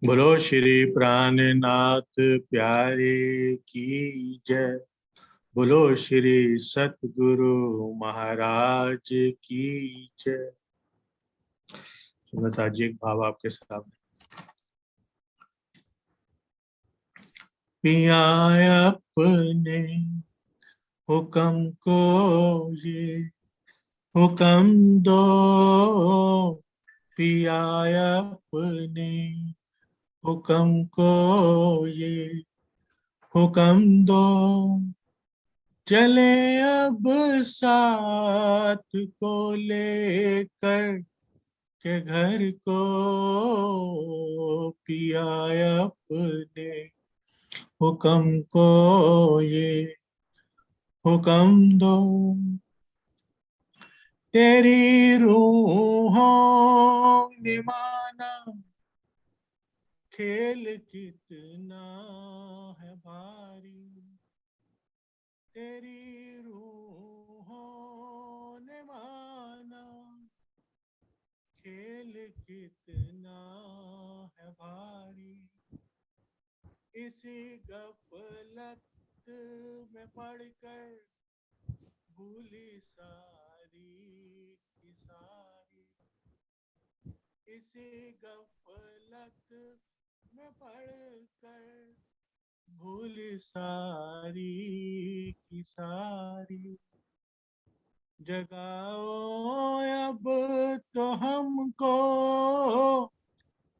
बोलो श्री प्राणनाथ प्यारे की जय। बोलो श्री सतगुरु महाराज की जय। सुनत आज एक भाव आपके सामने। पिया अपने हुक्म को ये हुक्म दो, पिया अपने हुक्म को ये हुक्म दो, चले अब साथ को लेकर के घर को, पिया अपने हुक्म को ये हुक्म दो। तेरी रूहों ने माना खेल कितना है भारी, तेरी रूहों ने माना खेल कितना है भारी। इसी गफलत में पड़कर भूली सारी की सारी, इसी गफलत में पड़कर भूली सारी की सारी। जगाओ अब तो हमको,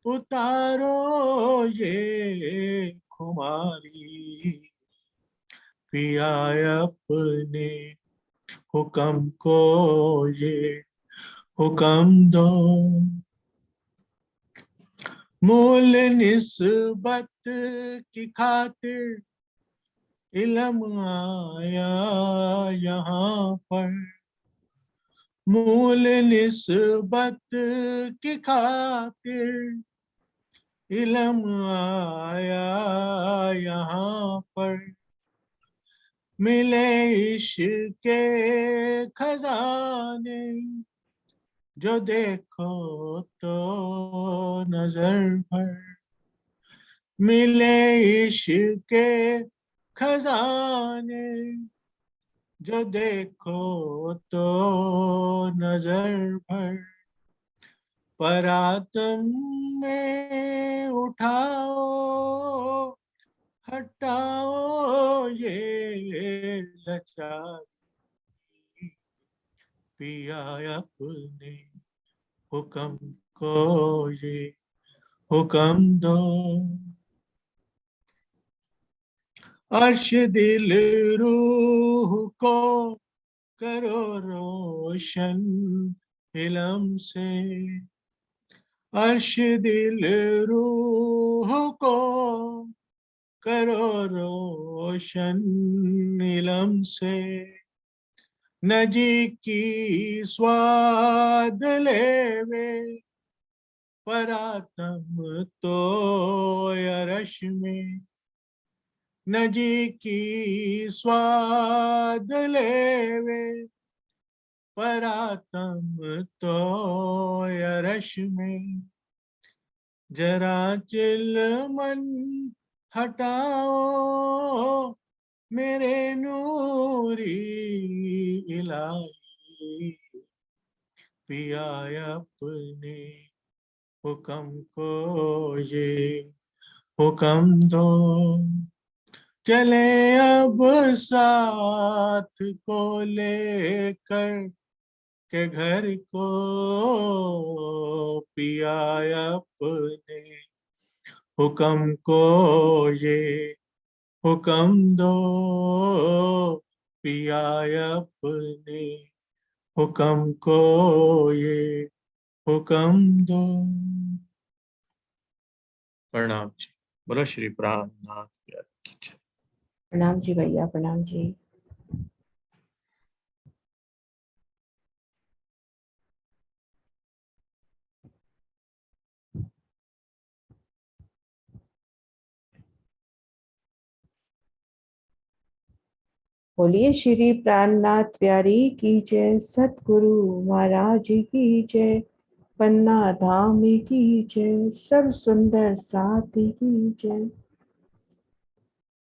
उतारो ये खुमारी, पिया अपने हुक्म को ये हुक्म दो। मूल निस्बत की खातिर इल्म आया यहाँ पर, मूल निस्बत की खातिर इल्म आया यहाँ पर। मिले इश्क के खजाने जो देखो तो नजर भर, मिले इश्क के खजाने जो देखो तो नजर भर। परातम में उठाओ हटाओ ये लाचारी, पिया अपने हुक्म को ये हुक्म दो। अर्श दिल रूह को करो रोशन इल्म से, अर्श दिल रूह को करो रोशन इल्म से। नजी की स्वाद लेवे परातम तो यरश में, नजी की स्वाद लेवे परातम तो यरश में। जरा चिलमन हटाओ मेरे नूरी इलाही, पिया अपने हुक्म को ये हुक्म दो। चले अब साथ को लेकर के घर को, पिया अपने हुक्म को ये हुक्म दो, पिया अपने हुक्म को ये हुक्म दो। प्रणाम जी। बोलो श्री प्राणनाथ की जय। प्रणाम जी भैया, प्रणाम जी। बोलिए श्री प्राणनाथ प्यारी की जय, सतगुरु महाराज की जय। पन्ना धाम की जय, सब सुंदर साथी की जय।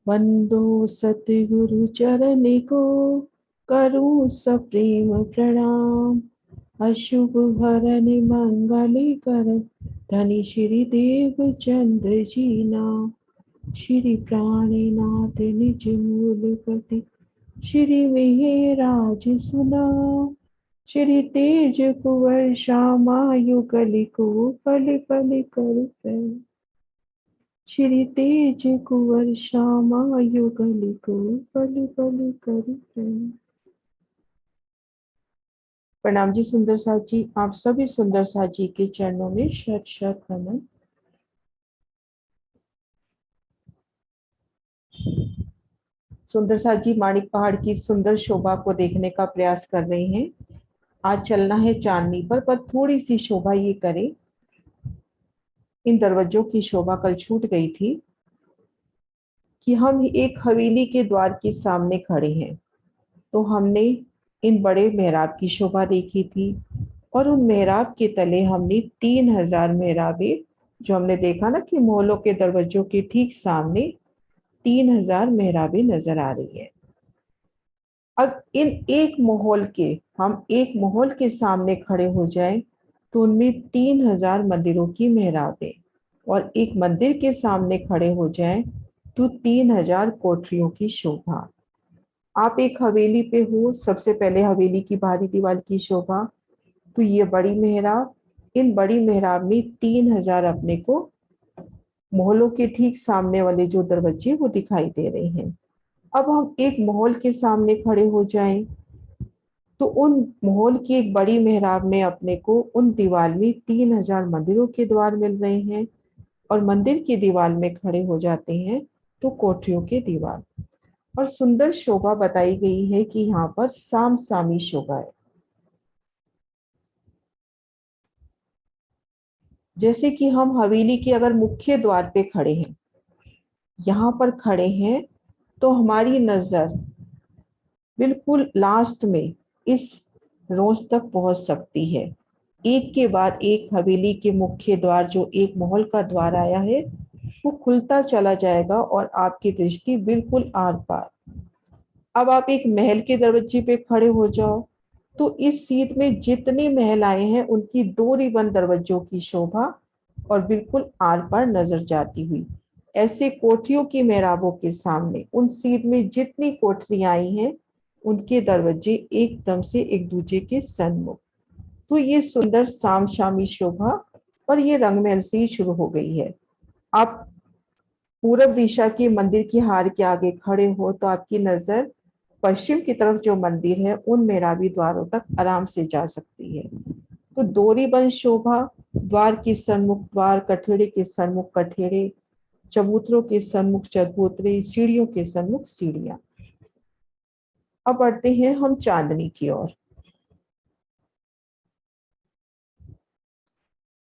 वंदो सतगुरु चरण को, करूं सप्रेम प्रणाम। अशुभ भरन मंगल कर, धनी श्री देव चंद्र जी नाम। श्री प्राणनाथ निज मूलपति, श्री मेहराज सुना। श्री तेज कुंवर श्यामा युगल को, पल पल कर प्रणाम। श्री तेज कुंवर श्यामा युगल को, पल पल कर प्रणाम। प्रणाम जी सुंदर साथ जी, आप सभी सुंदर साथ जी के चरणों में शत शत नमन। सुंदर साथ जी माणिक पहाड़ की सुंदर शोभा को देखने का प्रयास कर रहे हैं। आज चलना है चांदनी पर थोड़ी सी शोभा ये करें। इन दरवाजों की शोभा कल छूट गई थी कि हम एक हवेली के द्वार के सामने खड़े हैं, तो हमने इन बड़े मेहराब की शोभा देखी थी और उन मेहराब के तले हमने 3000 मेहराबें, जो हमने देखा ना कि मोहल्लों के दरवाजों के ठीक सामने 3000 मेहराबें नजर आ रही है। अब इन एक माहौल के, हम एक माहौल के सामने खड़े हो जाएं तो उनमें 3000 मंदिरों की मेहराबें, और एक मंदिर के सामने खड़े हो जाएं तो 3000 कोठरियों की शोभा। आप एक हवेली पे हो, सबसे पहले हवेली की बाहरी दीवार की शोभा, तो ये बड़ी मेहराब, इन बड़ी मेहराब में 3000 अपने को मोहल्लों के ठीक सामने वाले जो दरवाजे वो दिखाई दे रहे हैं। अब हम एक माहौल के सामने खड़े हो जाएं तो उन माहौल की एक बड़ी मेहराब में अपने को उन दीवार में 3000 मंदिरों के द्वार मिल रहे हैं, और मंदिर की दीवार में खड़े हो जाते हैं तो कोठरियों के दीवार। और सुंदर शोभा बताई गई है कि यहाँ पर साम सामी शोभा है। जैसे कि हम हवेली के अगर मुख्य द्वार पे खड़े हैं, यहाँ पर खड़े हैं, तो हमारी नजर बिल्कुल लास्ट में इस रोज तक पहुंच सकती है। एक के बाद एक हवेली के मुख्य द्वार, जो एक महल का द्वार आया है, वो खुलता चला जाएगा और आपकी दृष्टि बिल्कुल आर पार। अब आप एक महल के दरवाजे पे खड़े हो जाओ तो इस सीट में जितने महल आए हैं उनकी दो रिबन दरवाजों की शोभा और बिल्कुल आर पार नजर जाती हुई। ऐसे कोठरियों की मेहराबों के सामने उन सीट में जितनी कोठरियां आई हैं उनके दरवाजे एकदम से एक दूसरे के सन्मुख। तो ये सुंदर शाम शामी शोभा और ये रंगमहल से ही शुरू हो गई है। आप पूरब दिशा के मंदिर की हार के आगे खड़े हो तो आपकी नजर पश्चिम की तरफ जो मंदिर है उन मेहराबी द्वारों तक आराम से जा सकती है। तो दोरी बंद शोभा, द्वार के सन्मुख द्वार, कठेड़े के सन्मुख कठेड़े, चबूतरों के सन्मुख चबूतरे, सीढ़ियों के सन्मुख सीढ़ियां। अब बढ़ते हैं हम चांदनी की ओर।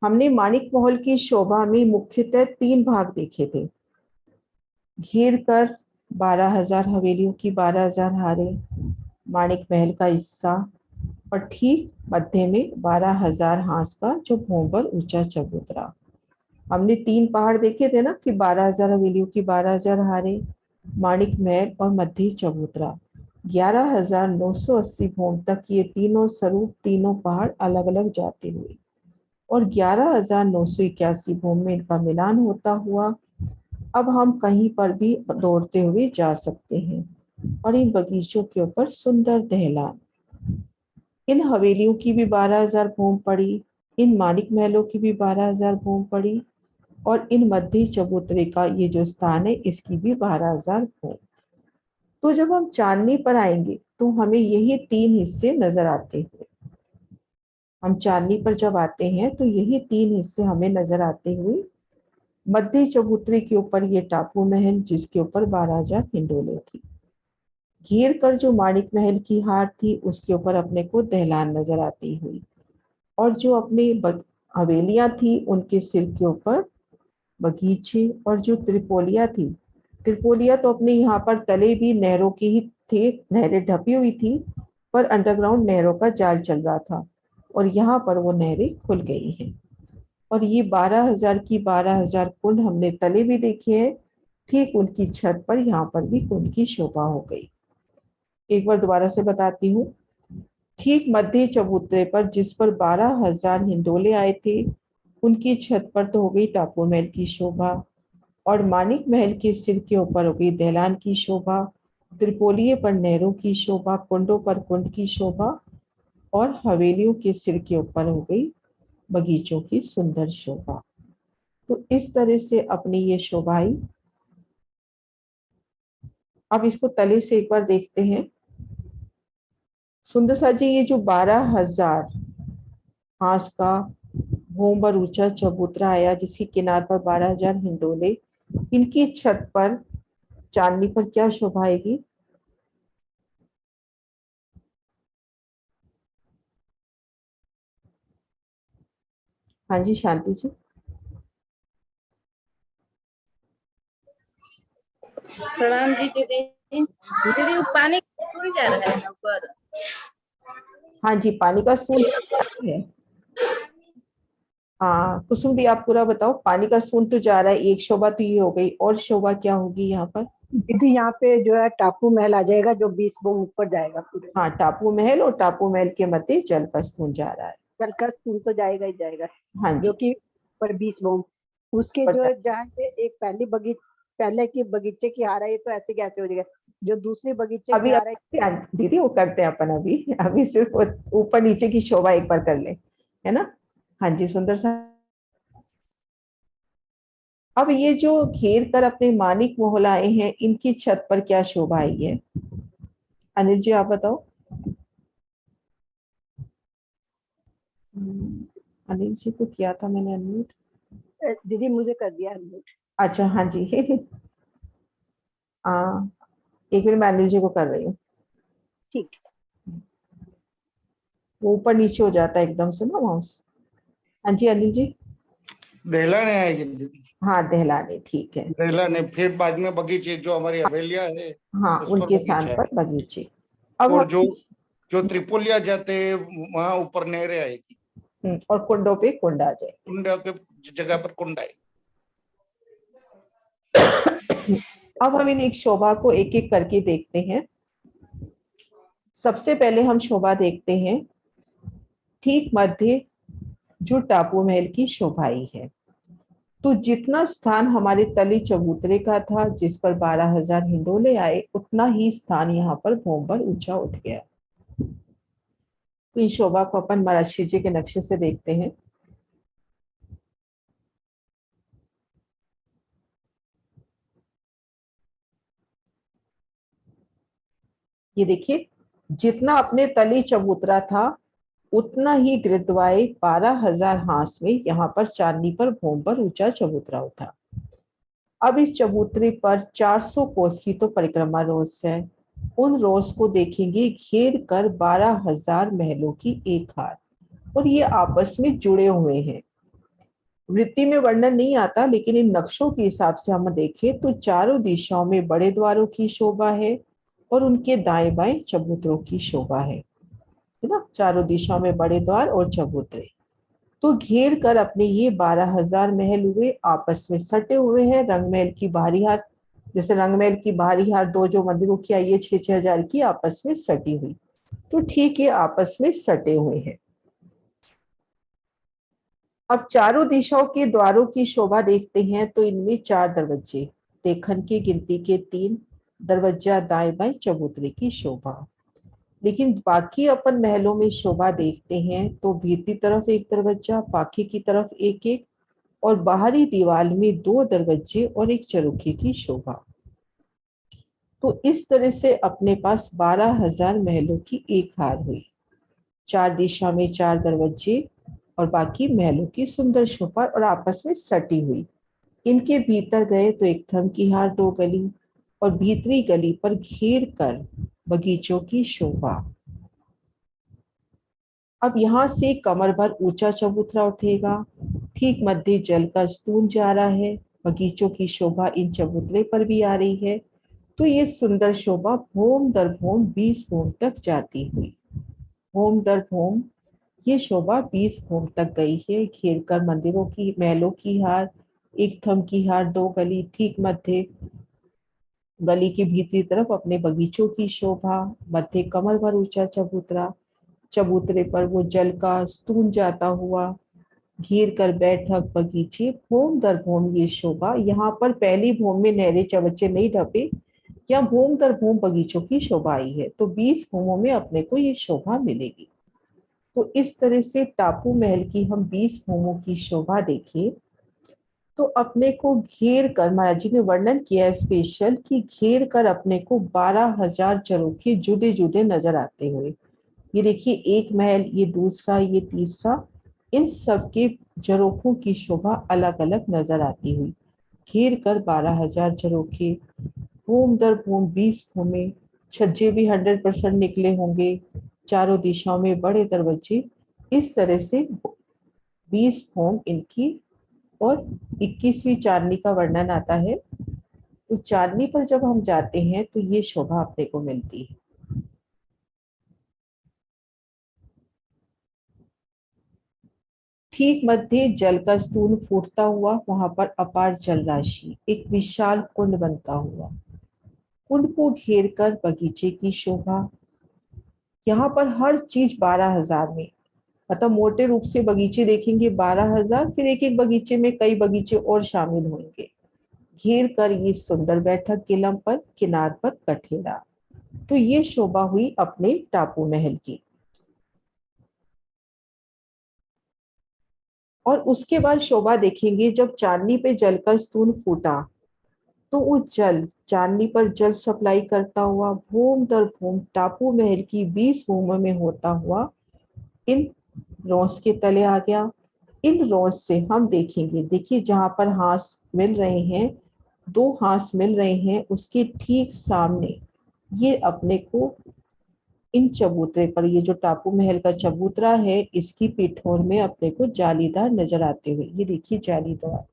हमने माणिक महल की शोभा में मुख्यतः 3 भाग देखे थे। घेर कर 12,000 हवेलियों की 12,000 हारें, माणिक महल का हिस्सा, और ठीक मध्य में 12,000 हांस का जो भूमि पर ऊंचा चबूतरा। हमने 3 पहाड़ देखे थे ना कि 12,000 हवेलियों की 12,000 हारें, माणिक महल और मध्य चबूतरा। 11,980 भूमि तक ये तीनों स्वरूप, तीनों पहाड़ अलग अलग जाते हुए, और 11,981 भूमि में इनका मिलान होता हुआ अब हम कहीं पर भी दौड़ते हुए जा सकते हैं। और इन बगीचों के ऊपर सुंदर दहलान। इन हवेलियों की भी 12,000 भूमि पड़ी, इन माणिक महलों की भी 12,000 भूमि पड़ी, और इन मध्य चबूतरे का ये जो स्थान है इसकी भी 12,000 भूमि। तो जब हम चांदनी पर आएंगे तो हमें यही 3 हिस्से नजर आते हैं। हम चांदनी पर जब आते हैं तो यही 3 हिस्से हमें नजर आते हुए। मध्य चबूतरे के ऊपर ये टापू महल, जिसके ऊपर 12,000 हिंडोले थी। घेर कर जो माणिक महल की हार थी उसके ऊपर अपने को दहलान नजर आती हुई, और जो अपनी हवेलियां थी उनके सिर के ऊपर बगीचे, और जो त्रिपोलिया थी, त्रिपोलिया तो अपने यहाँ पर तले भी नहरों के ही थे, नहरें ढपी हुई थी पर अंडरग्राउंड नहरों का जाल चल रहा था, और यहाँ पर वो नहरें खुल गई हैं। और ये 12,000 की 12,000 कुंड हमने तले भी देखे हैं, ठीक उनकी छत पर यहाँ पर भी कुंड की शोभा हो गई। एक बार दोबारा से बताती हूँ। ठीक मध्य चबूतरे पर जिस पर 12,000 हिंडोले आए थे, उनकी छत पर तो हो गई टापू महल की शोभा, और मानिक महल के सिर के ऊपर हो गई दहलान की शोभा, त्रिपोलिये पर नहरों की शोभा, कुंडों पर कुंड की शोभा, और हवेलियों के सिर के ऊपर हो गई बगीचों की सुंदर शोभा। तो इस तरह से अपनी ये शोभा आई। अब इसको तले से एक बार देखते हैं। सुंदर सा जी, ये जो 12,000 हांस का भूमभर ऊंचा चबूतरा आया, जिसके किनार पर 12,000 हिंडोले, इनकी छत पर चांदनी पर क्या शोभा आएगी? हाँ जी शांति जी। प्रणाम जी दीदी। दीदी वो पानी स्कूल जा रहा है ऊपर। हाँ जी, पानी का सूंद है। हाँ कुसुम दी, आप पूरा बताओ। पानी का सूंद तो जा रहा है, एक शोभा तो ये हो गई, और शोभा क्या होगी यहाँ पर? दीदी यहाँ पे जो है टापू महल आ जाएगा, जो 20 बोम ऊपर जाएगा पूरे। हाँ, टापू महल, और टापू महल के मध्य जल का सूंद जा रहा है। जल का स्तूप तो जाएगा ही जाएगा। हाँ जी। जो कि पर 20 बोम उसके जो जहाँ पे एक पहले की बगीचे की हार है, तो ऐसे कैसे हो जाएगा? जो दूसरी बगीचे की अभी हार है, दीदी वो करते हैं अपन, अभी सिर्फ ऊपर नीचे की शोभा एक बार कर ले, है ना? हाँ जी सुंदर सा। अब ये जो घेर कर अपने मानिक महल आए हैं, इनकी छत पर क्या शोभा आई है? अनिल जी आप बताओ। अनिल जी को किया था मैंने अनम्यूट। दीदी मुझे कर दिया अनम्यूट। अच्छा हाँ जी। एक मिनट, मैं अनिल जी को कर रही हूँ। ठीक। वो ऊपर नीचे हो जाता है एकदम से ना माउस। हाँ जी अनिल जी। दहलाने आएगी दीदी। हाँ दहलाने, ठीक है। दहलाने, फिर बाद में बगीचे, जो हमारी हवेलियां है हाँ उस पर उनके स्थान बगीचा पर है। बगीचे। अब और हम जो जो त्रिपोलिया जाते हैं वहां ऊपर नहरें आएगी, और कुंडों पे कुंड आ जाए। कुंड के जगह पर कुंड आएगी। अब हम इन एक शोभा को एक एक करके देखते हैं। सबसे पहले हम शोभा देखते हैं ठीक मध्य जो टापू महल की शोभाई है। तो जितना स्थान हमारे तले चबूतरे का था, जिस पर 12,000 हिंडोले आए, उतना ही स्थान यहाँ पर भोंबर ऊंचा उठ गया। तो इस शोभा को अपन महाराज जी के नक्शे से देखते हैं। ये देखिए, जितना अपने तले चबूतरा था, उतना ही गिरद्वाए 12,000 हांस में यहाँ पर चांदनी पर भोंबर ऊंचा चबूतरा उठा। अब इस चबूतरे पर 400 कोस की तो परिक्रमा रोज है। उन रोज को देखेंगे घेर कर 12,000 महलों की एक हार, और ये आपस में जुड़े हुए हैं। वृत्ति में वर्णन नहीं आता, लेकिन इन नक्शों के हिसाब से हम देखें तो चारों दिशाओं में बड़े द्वारों की शोभा है, और उनके दाएं बाएं चबूतरों की शोभा है ना? चारों दिशाओं में बड़े द्वार और चबूतरे। तो घेर कर अपने ये 12,000 महल हुए, आपस में सटे हुए हैं। रंग महल की बाहरी हार, जैसे रंग महल की बाहरी हार दो जो मंदिरों की आई है 6,000 की, आपस में सटी हुई, तो ठीक है आपस में सटे हुए हैं। अब चारों दिशाओं के द्वारों की शोभा देखते हैं, तो इनमें 4 दरवाजे, देखन की गिनती के 3 दरवाजा, दाएं बाएं चबूतरे की शोभा। लेकिन बाकी अपन महलों में शोभा देखते हैं तो भीतरी तरफ एक दरवाजा, बाकी की तरफ एक एक, और बाहरी दीवार में 2 दरवाजे और एक चरुखे की शोभा। तो इस तरह से अपने पास 12,000 महलों की एक हार हुई। 4 दिशा में 4 दरवाजे और बाकी महलों की सुंदर शोभा, और आपस में सटी हुई। इनके भीतर गए तो एक थम की हार 2 गली, और भीतरी गली पर घेर कर बगीचों की शोभा। अब यहाँ से कमर भर ऊंचा चबूतरा उठेगा, ठीक मध्य जल का स्तून जा रहा है, बगीचों की शोभा इन चबूतरे पर भी आ रही है। तो ये सुंदर शोभा भोम दर भोम 20 भोम तक जाती हुई। भोम दर भोम ये शोभा 20 भोम तक गई है, घेर कर मंदिरों की महलों की हार, एक थम की हार, दो गली ठीक मध्य गली की भीतरी तरफ अपने बगीचों की शोभा, मध्य कमर भर ऊंचा चबूतरा, चबूतरे पर वो जल का स्तून जाता हुआ, घेर कर बैठक बगीचे, भोम दर भोम ये शोभा। यहाँ पर पहली भोम में नहरे चबच्चे नहीं ढपे, या भोम दर भोम बगीचों की शोभा आई है, तो 20 भूमों में अपने को ये शोभा मिलेगी। तो इस तरह से टापू महल की हम 20 भूमों की शोभा देखें तो अपने को घेर कर, महाराज जी ने वर्णन किया है स्पेशल कि घेर कर अपने को 12,000 झरोखे जुदे जुदे नजर आते हुए। ये देखिए, एक महल, ये दूसरा, ये तीसरा, इन सब के झरोखों की शोभा अलग अलग नजर आती हुई। घेर कर 12,000 झरोखे, भूम दर भूम 20 भूमे, छज्जे भी 100% निकले होंगे, चारों दिशाओं में बड़े दरवाजे, इस तरह से 20 भूम इनकी। और 21वीं चांदनी का वर्णन आता है। तो चांदनी पर जब हम जाते हैं तो ये शोभा अपने को मिलती है। ठीक मध्य जल का स्तून फूटता हुआ, वहां पर अपार जल राशि, एक विशाल कुंड बनता हुआ, कुंड को घेर कर बगीचे की शोभा। यहाँ पर हर चीज 12,000 में, मतलब मोटे रूप से बगीचे देखेंगे 12,000, फिर एक एक बगीचे में कई बगीचे और शामिल होंगे। घेर कर ये सुंदर बैठक किलम पर, किनार पर कठेरा। तो ये शोभा हुई अपने टापू महल की। और उसके बाद शोभा देखेंगे जब चांदनी पे जल का स्तून फूटा, तो वो जल चांदनी पर जल सप्लाई करता हुआ भूम दर भूम टापू महल की 20 भूमों में होता हुआ इन रोस के तले आ गया। इन रोस से हम देखेंगे, देखिए जहां पर हांस मिल रहे हैं, दो हांस मिल रहे हैं, उसके ठीक सामने ये अपने को इन चबूतरे पर, ये जो टापू महल का चबूतरा है, इसकी पिठोर में अपने को जालीदार नजर आते हुए, ये देखिए जालीदार।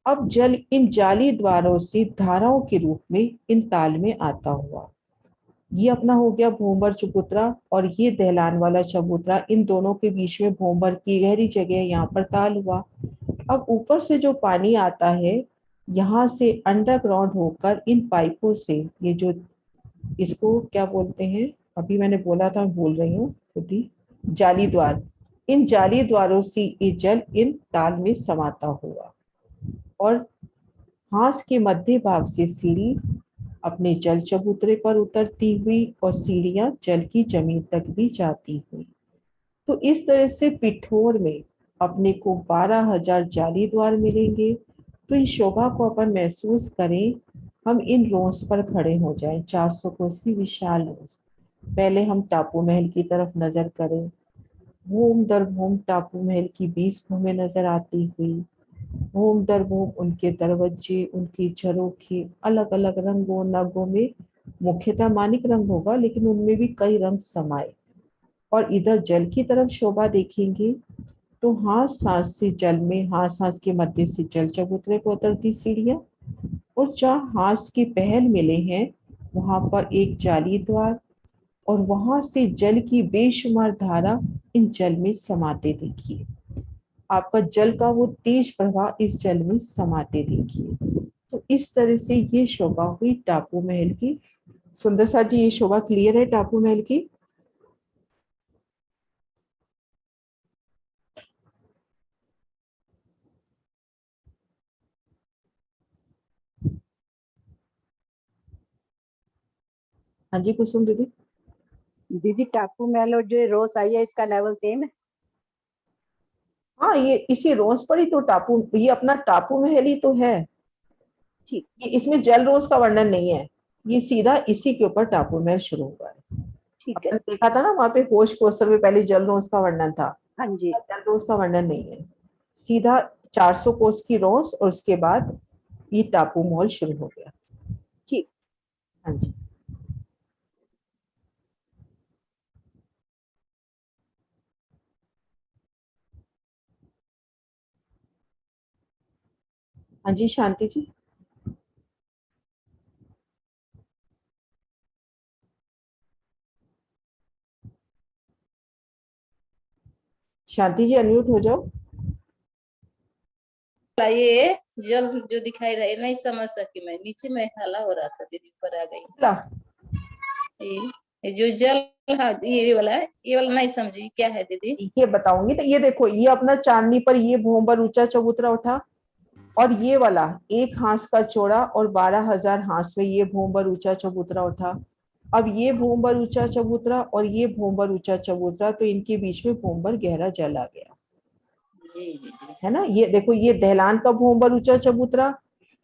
अब जल इन जाली द्वारों से धाराओं के रूप में इन ताल में आता हुआ। ये अपना हो गया भूमर चबूतरा, और ये दहलान वाला चबूतरा, इन दोनों के बीच में भूमर की गहरी जगह, यहाँ पर ताल हुआ। अब ऊपर से जो पानी आता है, यहाँ से अंडरग्राउंड होकर इन पाइपों से, ये जो इसको क्या बोलते हैं, अभी मैंने बोला था, भूल रही हूँ खुद ही, जाली द्वार, इन जाली द्वारों से ये जल इन ताल में समाता हुआ। और हांस के मध्य भाग से सीढ़ी अपने जल चबूतरे पर उतरती हुई, और सीढ़ियां जल की जमीन तक भी जाती हुई। तो इस तरह से पिठोर में अपने को 12,000 जाली द्वार मिलेंगे। तो इस शोभा को अपन महसूस करें, हम इन रोस पर खड़े हो जाएं, 400 कोस की विशाल रोस। पहले हम टापू महल की तरफ नजर करें, भूम दर भूम टापू महल की 20 भूमें नजर आती हुई, भूम दर भूम उनके दरवाजे, उनकी झरोखे, अलग अलग रंगों नगों में, मुख्यतः मानिक रंग होगा, लेकिन उनमें भी कई रंग समाये। और इधर जल की तरफ शोभा देखेंगे तो हांस हांस से जल में, हांस हांस के मध्य से जल चबूतरे को उतरती सीढ़ियां, और जहाँ हांस के पहल मिले हैं वहां पर एक जाली द्वार, और वहां से जल की बेशुमार धारा इन जल में समाते देखिए। आपका जल का वो तेज प्रवाह इस जल में समाते देखिए। तो इस तरह से ये शोभा हुई टापू महल की। सुंदर सा जी, ये शोभा क्लियर है टापू महल की? हाँ जी कुसुम दीदी। दीदी टापू महल और जो रोज आई है इसका लेवल सेम है? हाँ, ये इसी रोज पर ही तो टापू, ये अपना टापू महल ही तो है। ठीक। ये इसमें जल रोज का वर्णन नहीं है, ये सीधा इसी के ऊपर टापू महल शुरू हुआ है। ठीक है। आपने देखा था ना वहां पे होश कोस्टर में पहले जल रोज का वर्णन था, हाँ जी। जल रोज का वर्णन नहीं है, सीधा 400 कोस की रोज, और उसके बाद ये टापू महल शुरू हो गया। ठीक। हाँ जी। हाँ जी शांति जी। शांति जी अनम्यूट हो जाओ। ये जल जो दिखाई रहा है नहीं समझ सकी मैं, नीचे में हाला हो रहा था दीदी, ऊपर आ गई। ला, ये जो जल, हाँ ये वाला है, ये वाला नहीं समझी क्या है दीदी। ये बताऊंगी। तो ये देखो, ये अपना चांदनी पर ये भोंबर ऊंचा चबूतरा उठा, और ये वाला 1 हांस का चौड़ा और 12,000 हांस में ये भोंबर ऊंचा चबूतरा उठा। अब ये भोंबर ऊंचा चबूतरा और ये भोंबर ऊंचा चबूतरा, तो इनके बीच में भोंबर गहरा जल आ गया, जी दीदी। है ना। ये देखो, ये दहलान का भोंबर ऊंचा चबूतरा,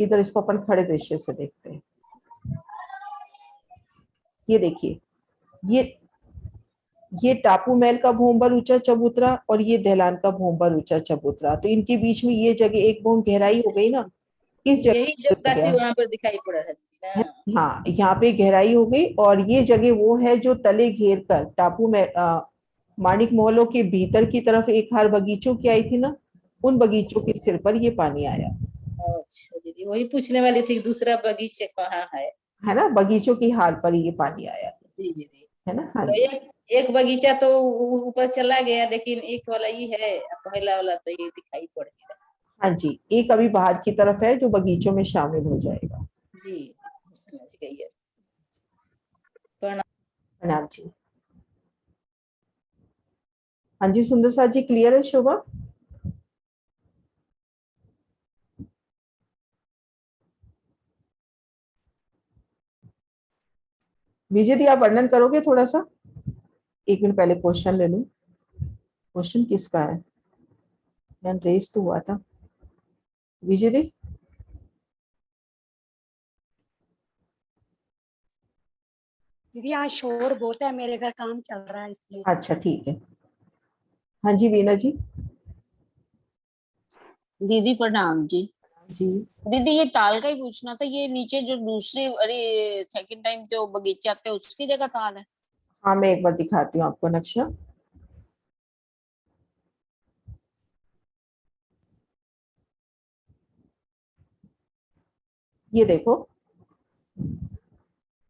इधर इसको अपन खड़े दृश्य से देखते हैं। ये देखिए, ये टापू महल का भोंबर ऊंचा चबूतरा और ये दहलान का भोंबर ऊंचा चबूतरा, तो इनके बीच में ये जगह एक भोम गहराई हो गई ना, इस जगह यही जब हो राशि गया। वहां पर दिखाई पड़ रहा है दीदी। है, हाँ हाँ, यहाँ पे गहराई हो गई, और ये जगह वो है जो तले घेर कर टापू में माणिक महलों के भीतर की तरफ एक हार बगीचों की आई थी ना, उन बगीचों के सिर पर ये पानी आया, अच्छा दीदी, वही पूछने वाली थी कि दूसरा बगीचे कहाँ है ना। बगीचों की हार पर ये पानी आया, जी दीदी। है ना। हाँ तो जी, एक बगीचा तो ऊपर चला गया, लेकिन एक वाला ही है, पहला वाला तो ये दिखाई पड़ गया। हाँ जी, एक अभी बाहर की तरफ है जो बगीचों में शामिल हो जाएगा। जी समझ गई है। प्रणाम जी। हाँ जी, सुंदर साथ जी क्लियर है शोभा? विजय दी, आप वर्णन करोगे थोड़ा सा? 1 मिनट पहले क्वेश्चन ले लूं। क्वेश्चन किसका है? मैंने रेस तो हुआ था। विजय दी, दीदी यहाँ शोर बहुत है, मेरे घर काम चल रहा है इसलिए। अच्छा ठीक है। हाँ जी वीना जी। दीदी प्रणाम जी। जी, दीदी ये ताल का ही पूछना था, ये नीचे जो दूसरे, अरे सेकंड टाइम जो बगीचे आते हैं उसकी जगह ताल है? हाँ मैं एक बार दिखाती हूँ आपको नक्शा। ये देखो,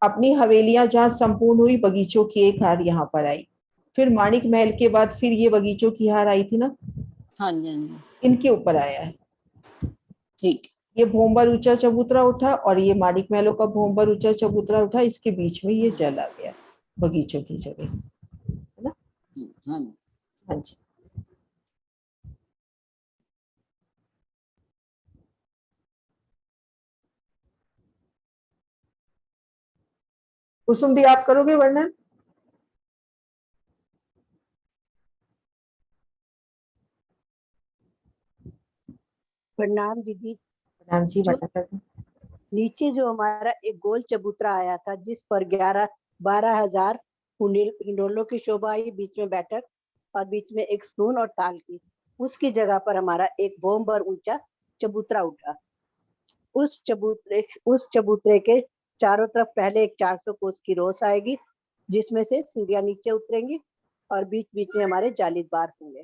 अपनी हवेलियां जहाँ संपूर्ण हुई, बगीचों की एक हार यहाँ पर आई, फिर माणिक महल के बाद फिर ये बगीचों की हार आई थी ना, हाँ जी हाँ जी, इनके ऊपर आया है। ठीक। ये भोंबर ऊंचा चबूतरा उठा और ये माणिक महलों का भोंबर ऊंचा चबूतरा उठा, इसके बीच में ये जल आ गया बगीचों की जगह, है ना। हाँ जी। हाँ जी, कुसुम दी आप करोगे वर्णन? प्रणाम दीदी। प्रणाम जी, जो वर्णन करते हैं। नीचे जो हमारा एक गोल चबूतरा आया था, जिस पर 12,000 हिंडोलों की शोभा आई, बीच में बैठक और बीच में एक स्तून और ताल की, उसकी जगह पर हमारा एक भोंबर ऊंचा चबूतरा उठा। उस चबूतरे के चारों तरफ पहले एक 400 कोस की रोस आएगी, जिसमें से सीढ़ियां नीचे उतरेंगी और बीच बीच में हमारे जालीदार होंगे।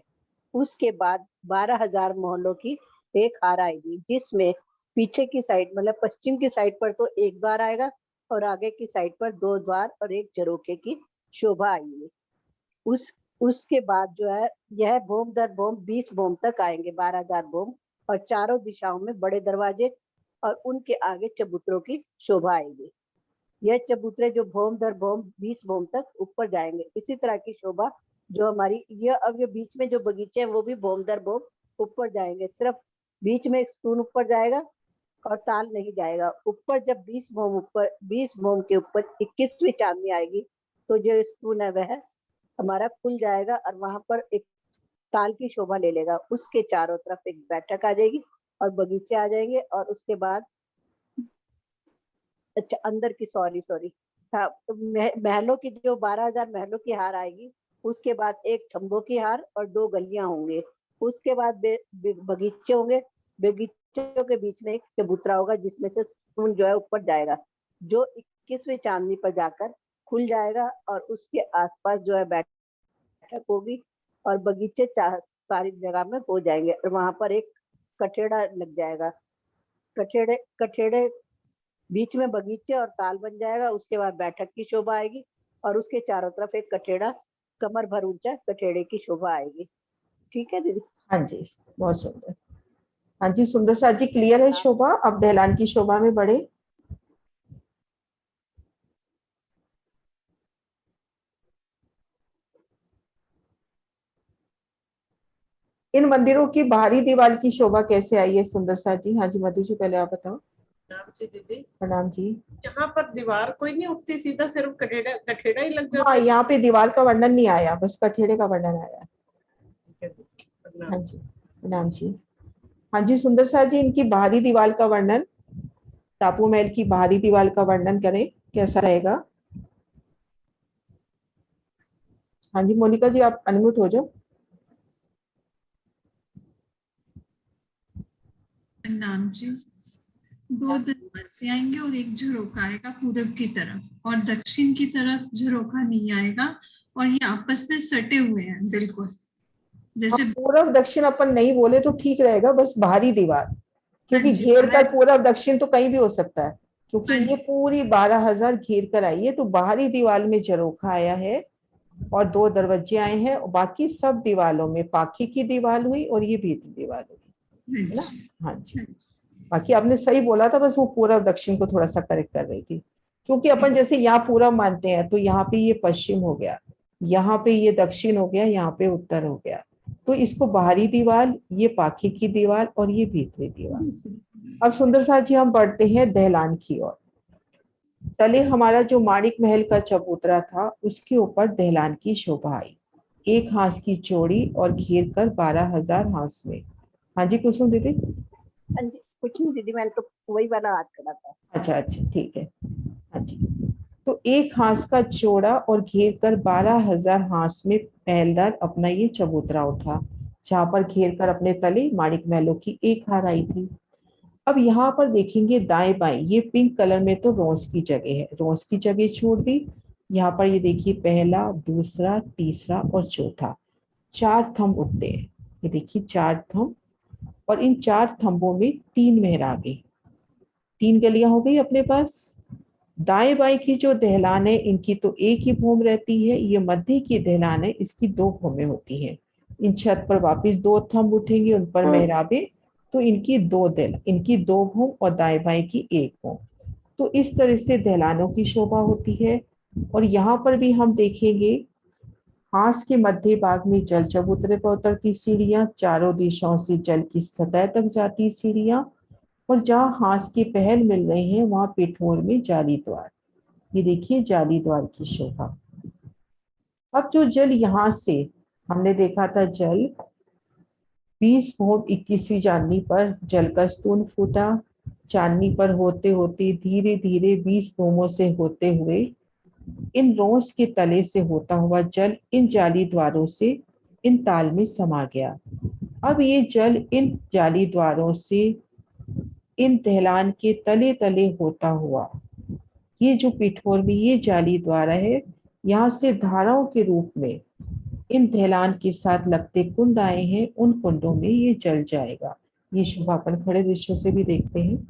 उसके बाद 12,000 मोहल्लों की एक हार आएगी, जिसमें पीछे की साइड मतलब पश्चिम की साइड पर तो एक द्वार आएगा और आगे की साइड पर 2 द्वार और एक झरोखे की शोभा आएगी। उस उसके बाद जो है, यह भोम दर भोम 20 भोम तक आएंगे, 12,000 भोम, और चारों दिशाओं में बड़े दरवाजे और उनके आगे चबूतरों की शोभा आएगी। यह चबूतरे जो भोम दर भोम 20 भोम तक ऊपर जाएंगे। इसी तरह की शोभा जो हमारी ये अब ये बीच में जो बगीचे हैं वो भी भोम दर भोम ऊपर जाएंगे। सिर्फ बीच में एक स्तून ऊपर जाएगा और ताल नहीं जाएगा। ऊपर जब 20 भोम के ऊपर 21वीं चांदनी आएगी, तो जो स्तून है वह हमारा खुल जाएगा और वहां पर एक ताल की शोभा ले लेगा। उसके चारों तरफ एक बैठक आ जाएगी और बगीचे आ जाएंगे। और उसके बाद अच्छा अंदर की सॉरी हाँ, तो महलों की जो 12,000 महलों की हार आएगी, उसके बाद एक खंभों की हार और 2 गलियां होंगे। उसके बाद बगीचे होंगे। बगीचों के बीच में एक चबूतरा होगा, जिसमें से स्तून जो है ऊपर जाएगा, जो 21वीं चांदनी पर जाकर खुल जाएगा और उसके आसपास जो है बैठक होगी और बगीचे सारी जगह में हो जाएंगे और वहां पर एक कठेड़ा लग जाएगा। कठेड़े कठेड़े बीच में बगीचे और ताल बन जाएगा। उसके बाद बैठक की शोभा आएगी और उसके चारों तरफ एक कठेड़ा, कमर भर ऊंचा कठेड़े की शोभा आएगी। ठीक है दीदी। हाँ जी, बहुत सुंदर। हाँ जी, सुंदर साथ जी क्लियर है शोभा। अब दहलान की शोभा में बढ़े। इन मंदिरों की बाहरी दीवार की शोभा कैसे आई है सुंदर साथ जी? हाँ जी मधु जी, पहले आप बताओ। प्रणाम जी दीदी। प्रणाम जी। यहाँ पर दीवार कोई नहीं उठती, सीधा सिर्फ कठेड़ा कठेड़ा ही लग जाता हाँ, है। यहाँ पे दीवार का वर्णन नहीं आया, बस कठेड़े का वर्णन आया। ठीक है दीदी, प्रणाम। हाँ जी, प्रणाम जी। हाँ जी सुंदर साथ जी, इनकी बाहरी दीवार का वर्णन, टापू महल की बाहरी दीवार का वर्णन करें, कैसा रहेगा? हाँ जी मोनिका जी, आप अनम्यूट हो जाओ। नाम जी, दो दरवाजे आएंगे और एक झरोखा आएगा पूरब की तरफ, और दक्षिण की तरफ झरोखा नहीं आएगा, और ये आपस में सटे हुए हैं बिल्कुल जैसे। हम पूर्व दक्षिण अपन नहीं बोले तो ठीक रहेगा, बस बाहरी दीवार, क्योंकि हाँ जी, घेर कर बाहर। पूर्व दक्षिण तो कहीं भी हो सकता है, क्योंकि हाँ ये जी, पूरी 12,000 घेर कर आई है, तो बाहरी दीवार में झरोखा आया है और दो दरवाजे आए हैं, और बाकी सब दीवारों में पाखी की दीवार हुई और ये भीतरी दीवार हुई, हाँ है ना? जी, हाँ जी, हाँ जी, बाकी आपने सही बोला था, बस वो पूर्व दक्षिण को थोड़ा सा करेक्ट कर रही थी, क्योंकि अपन जैसे यहाँ पूरब मानते हैं तो यहाँ पे ये पश्चिम हो गया, यहाँ पे ये दक्षिण हो गया, यहाँ पे उत्तर हो गया, तो इसको बाहरी दीवार, ये पाखी की दीवार और ये भीतरी दीवार। अब सुंदर साथ जी हम बढ़ते हैं दहलान की ओर। तले हमारा जो माणिक महल का चबूतरा था, उसके ऊपर दहलान की शोभा आई, एक हांस की चौड़ी और घेर कर 12,000 हांस में। हाँ जी कुसुम दीदी। हाँ जी, कुछ नहीं दीदी, मैंने तो वही वाला हाथ करा था। अच्छा अच्छा, ठीक है। हाँ जी, तो एक हांस का चौड़ा और घेर कर 12,000 हांस में पहलदार अपना ये चबूतरा उठा, जहां पर घेर कर अपने तले माणिक महलों की एक हार आई थी। अब यहाँ पर देखेंगे दाएं बाएं, ये पिंक कलर में तो रोज की जगह है, रोज की जगह छोड़ दी। यहाँ पर ये देखिए, पहला, दूसरा, तीसरा और चौथा, 4 थंब उठते हैं। ये देखिए 4 थंब, और इन 4 थंबों में 3 मेहराबें, 3 गलियां हो गई अपने पास। दाएं बाएं की जो दहलान है, इनकी तो एक ही भूम रहती है, ये मध्य की दहलान है, इसकी 2 भूमें होती हैं। इन छत पर वापस 2 थंब उठेंगे, उन पर मेहराबें, तो इनकी 2 भूम और दाएं बाएं की 1 भूम। तो इस तरह से दहलानों की शोभा होती है। और यहाँ पर भी हम देखेंगे, हांस के मध्य भाग में जल चबूतरे पर उतरती सीढ़ियां, चारों दिशाओं से जल की सतह तक जाती सीढ़ियां, और जहाँ हांस के पहल मिल रहे हैं वहां पिठोर में जाली द्वार। ये देखिए जाली द्वार की शोभा। अब जो जल यहाँ से हमने देखा था, जल 20 भोट 21वीं चांदनी पर जल का स्तून फूटा, चांदनी पर होते होते धीरे धीरे 20 भूमों से होते हुए इन रोस के तले से होता हुआ जल इन जाली द्वारों से इन ताल में समा गया। अब ये जल इन जाली द्वारों से इन दहलान के तले तले होता हुआ, ये जो पिठोर में ये जाली द्वारा है, यहाँ से धाराओं के रूप में इन दहलान के साथ लगते कुंड आए हैं, उन कुंडों में ये जल जाएगा। ये शोभा अपन खड़े दृश्यों से भी देखते हैं।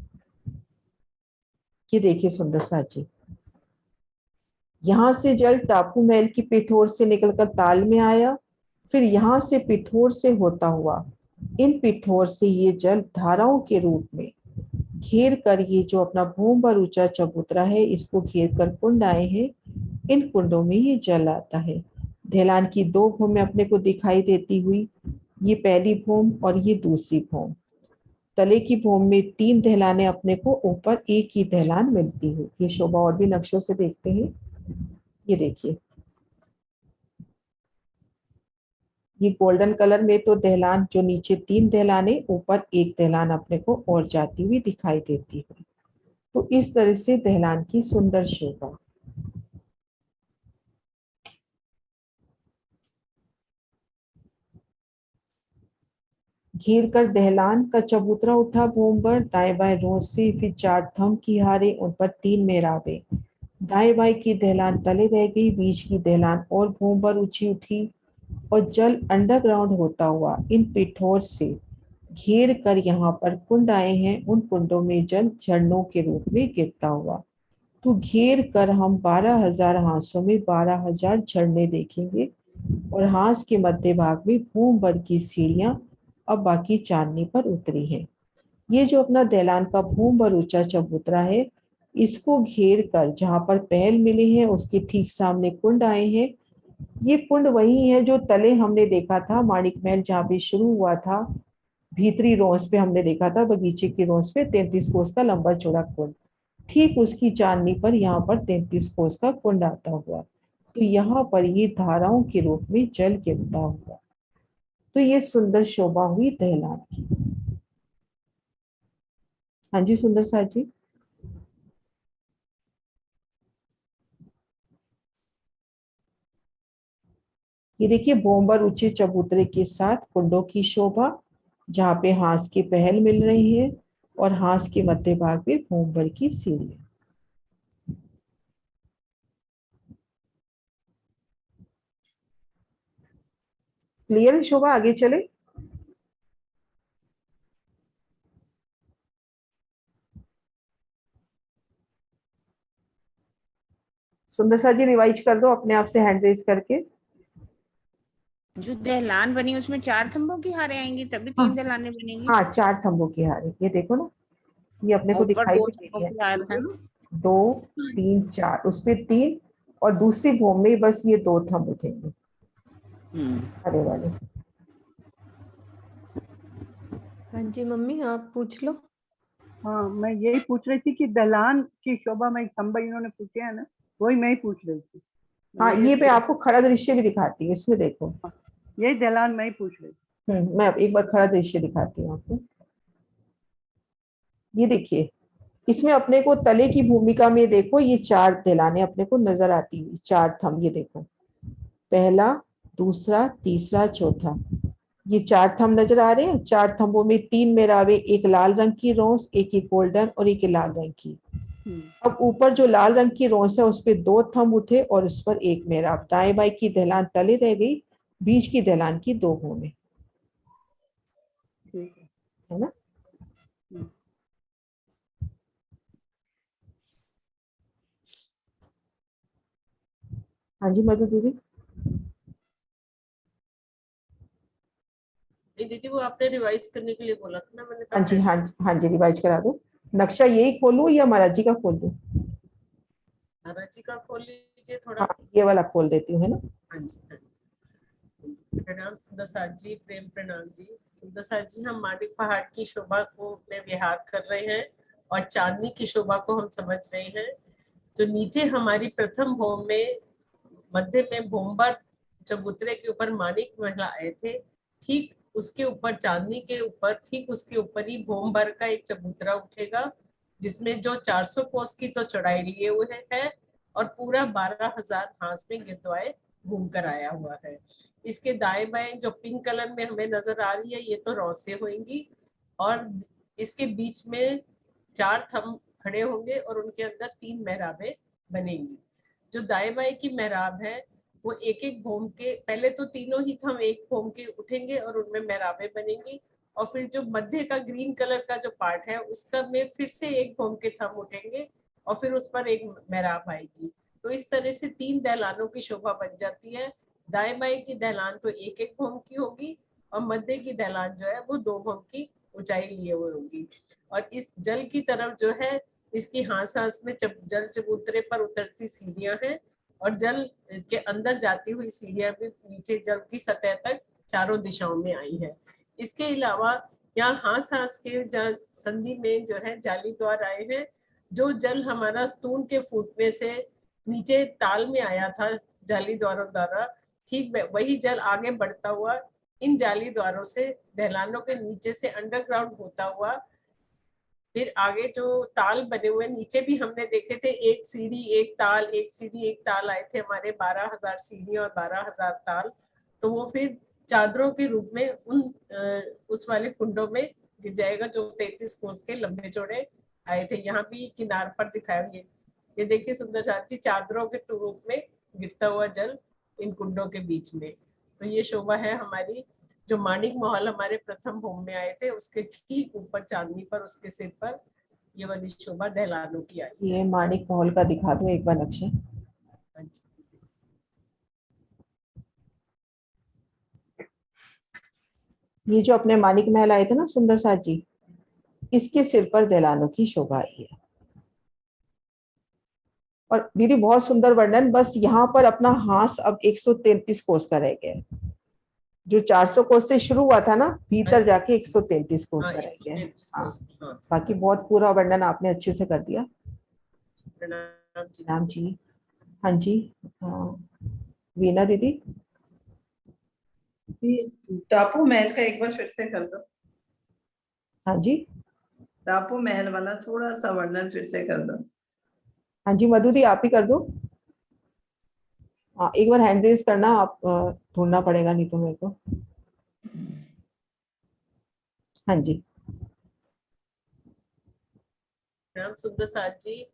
ये देखिए सुंदर साथ जी, यहाँ से जल टापू महल की पिठोर से निकलकर ताल में आया, फिर यहाँ से पिठोर से होता हुआ इन पिठोर से ये जल धाराओं के रूप में घेर कर, ये जो अपना भूम पर ऊंचा चबूतरा है, इसको घेर कर कुंड आए हैं, इन कुंडों में ये जल आता है। दहलान की 2 भूमें अपने को दिखाई देती हुई, ये पहली भूम और ये दूसरी भूम। तले की भूम में 3 दहलाने अपने को, ऊपर एक ही दहलान मिलती है। ये शोभा और भी नक्शों से देखते हैं। ये देखिए, ये गोल्डन कलर में तो दहलान, जो नीचे 3 दहलाने, ऊपर एक दहलान अपने को और जाती हुई दिखाई देती है। तो इस तरह से दहलान की सुंदर शोभा। घेर कर दहलान का चबूतरा उठा भूम पर, दाएं बाएं रोज से, फिर 4 थंब की हारे, उन पर 3 मेहराबें। दाएं बाएं की दहलान तले रह गई, बीच की दहलान और भूम पर ऊंची उठी, और जल अंडरग्राउंड होता हुआ इन पिठोर से घेर कर यहाँ पर कुंड आए हैं, उन कुंडों में जल झरनों के रूप में गिरता हुआ। तो घेर कर हम 12,000 हांसों में 12,000 झरने देखेंगे, और हास के मध्य भाग में भूम भर की सीढ़ियां अब बाकी चांदनी पर उतरी हैं। ये जो अपना दहलान का भूम भर ऊंचा चबूतरा है, इसको घेर कर जहां पर पहल मिले हैं उसके ठीक सामने कुंड आए हैं। ये कुंड वही है जो तले हमने देखा था माणिक महल जहाँ पे शुरू हुआ था, भीतरी रोस पे हमने देखा था, बगीचे की रोस पे 33 कोस का लंबा चौड़ा कुंड। ठीक उसकी चांदनी पर यहाँ पर 33 कोस का कुंड आता हुआ, तो यहाँ पर ये धाराओं के रूप में जल गिरता हुआ। तो ये सुंदर शोभा हुई दहलान की। हाँ जी सुंदर साथ जी। ये देखिए भोंबर ऊंचे चबूतरे के साथ कुंडों की शोभा, जहाँ पे हांस के पहल मिल रही है और हांस के मध्य भाग में भोंबर की सीढ़ी। क्लियर शोभा, आगे चले। सुंदर सा जी रिवाइज कर दो अपने आप से हैंड रेज करके। जो दहलान बनी उसमें 4 खंभों की हारे आएंगी तभी हाँ। 3 दहलाने बनेंगी। हाँ 4 खंभों की हारे, ये देखो ना, ये अपने को ऊपर दिखाई 2 भी दे खंभों रही की हार है है। ना। 2 3 4, उस पे 3 और दूसरी भूमि में बस ये 2 थंब उठेंगे हरे वाले। हाँ जी मम्मी आप पूछ लो। हाँ मैं यही पूछ रही थी कि दहलान की शोभा में खंबा इन्होंने पूछे है ना, वही मैं ही पूछ रही थी। हाँ ये पे आपको खड़ा दृश्य भी दिखाती है, इसमें देखो। यही दहलान मैं ही पूछ रही थी। मैं एक बार खड़ा दृश्य दिखाती हूँ आपको। ये देखिए, इसमें अपने को तले की भूमिका में देखो ये 4 दहलाने अपने को नजर आती हुई, 4 थंब, ये देखो पहला दूसरा तीसरा चौथा, ये 4 थंब नजर आ रहे हैं। 4 थंबों में 3 मेहराबे, एक लाल रंग की रोंस, एक गोल्डन और एक लाल रंग की। अब ऊपर जो लाल रंग की रोंस है उस पे 2 थंब उठे और उस पर एक मेहराब। दाएं बाएं की दहलान तले रह गई, बीच की दहलान की 2 भूमि, है ना। हाँ जी मधु दीदी। दीदी वो आपने रिवाइज करने के लिए बोला था ना, मैंने हाँ जी हाँ जी हाँ जी रिवाइज करा दो। नक्शा यही खोलूं या महाराज जी का खोल दूं? महाराज जी का खोल लीजिए थोड़ा। हाँ ये वाला खोल देती हूँ, है ना। हाँ जी हाँ जी। प्रणाम सुंदर साथ जी, प्रेम प्रणाम जी। सुंदर साथ जी, हम माणिक पहाड़ की शोभा को में विहार कर रहे हैं और चांदनी की शोभा को हम समझ रहे हैं। तो नीचे हमारी प्रथम भूम में मध्य में भोंबर चबूतरे के ऊपर माणिक महल आए थे, ठीक उसके ऊपर चांदनी के ऊपर ठीक उसके ऊपर ही भोंबर का एक चबूतरा उठेगा, जिसमें जो 400 कोस की तो चौड़ाई लिए हुए है और पूरा 12,000 हांस में गिरदवाए घूम कर आया हुआ है। इसके दाएं बाएं जो पिंक कलर में हमें नजर आ रही है ये तो रौसे होंगी और इसके बीच में 4 थंब खड़े होंगे और उनके अंदर 3 मेहराबें बनेंगी। जो दाएं बाएं की मेहराब है वो एक एक भोम के, पहले तो तीनों ही थंब एक भोम के उठेंगे और उनमें मेहराबें बनेंगी और फिर जो मध्य का ग्रीन कलर का जो पार्ट है उसका में फिर से एक भोम के थंब उठेंगे और फिर उस पर एक मेहराब आएगी। तो इस तरह से 3 दहलानों की शोभा बन जाती है। दाएं बाएं की दहलान तो एक एक भोम की होगी और मध्य की दहलान जो है वो 2 भोम की ऊंचाई लिए हुए होगी। और इस जल की तरफ जो है इसकी हांस हांस में जल चबूतरे पर उतरती सीढ़ियां हैं और जल के अंदर जाती हुई सीढ़ियां भी नीचे जल की सतह तक चारों दिशाओं में आई है। इसके अलावा यहाँ हांस हांस के संधि में जो है जाली द्वार आए हैं। जो जल हमारा स्तून के फूटने से नीचे ताल में आया था जाली द्वारों द्वारा, ठीक वही जल आगे बढ़ता हुआ इन जाली द्वारों से दहलानों के नीचे से अंडरग्राउंड होता हुआ फिर आगे जो ताल बने हुए नीचे भी हमने देखे थे, एक सीढ़ी एक ताल, एक सीढ़ी एक ताल आए थे हमारे 12,000 सीढ़ी और 12,000 ताल। तो वो फिर चादरों के रूप में उस वाले कुंडों में गिर जाएगा जो 33 कोस के लंबे चौड़े आए थे। यहाँ भी किनार पर दिखाया ये देखिए सुंदर साथ जी, चादरों के रूप में गिरता हुआ जल इन कुंडों के बीच में। तो ये शोभा है हमारी जो माणिक महल हमारे प्रथम भूम में आए थे उसके ठीक ऊपर चांदनी पर उसके सिर पर ये वाली शोभा दहलानों की आई। ये माणिक महल का दिखा दो एक बार नक्शा। ये जो अपने मानिक महल आए थे ना सुंदर साथ जी, इसके सिर पर दहलानों की शोभा आई है। और दीदी बहुत सुंदर वर्णन, बस यहाँ पर अपना हास अब 133 कोस का रह गया है। जो 400 कोस से शुरू हुआ था ना, भीतर जाके 133 कोस हाँ, का रह गया है। 133 हाँ, कोस, हाँ। बाकी बहुत पूरा वर्णन आपने अच्छे से कर दिया। प्रणाम जी। राम जी। हाँ जी, वीना दीदी। टापू महल का एक बार फिर से कर दो। हाँ जी, टापू महल वाला थोड़ा सा वर्णन फिर से कर दो। हाँ जी मधु दी आप ही कर दो। हाँ, एक बार हैंड रेज करना, आप ढूंढना पड़ेगा नहीं तो मेरे को। हाँ जी। राम सुंदर साथ जी,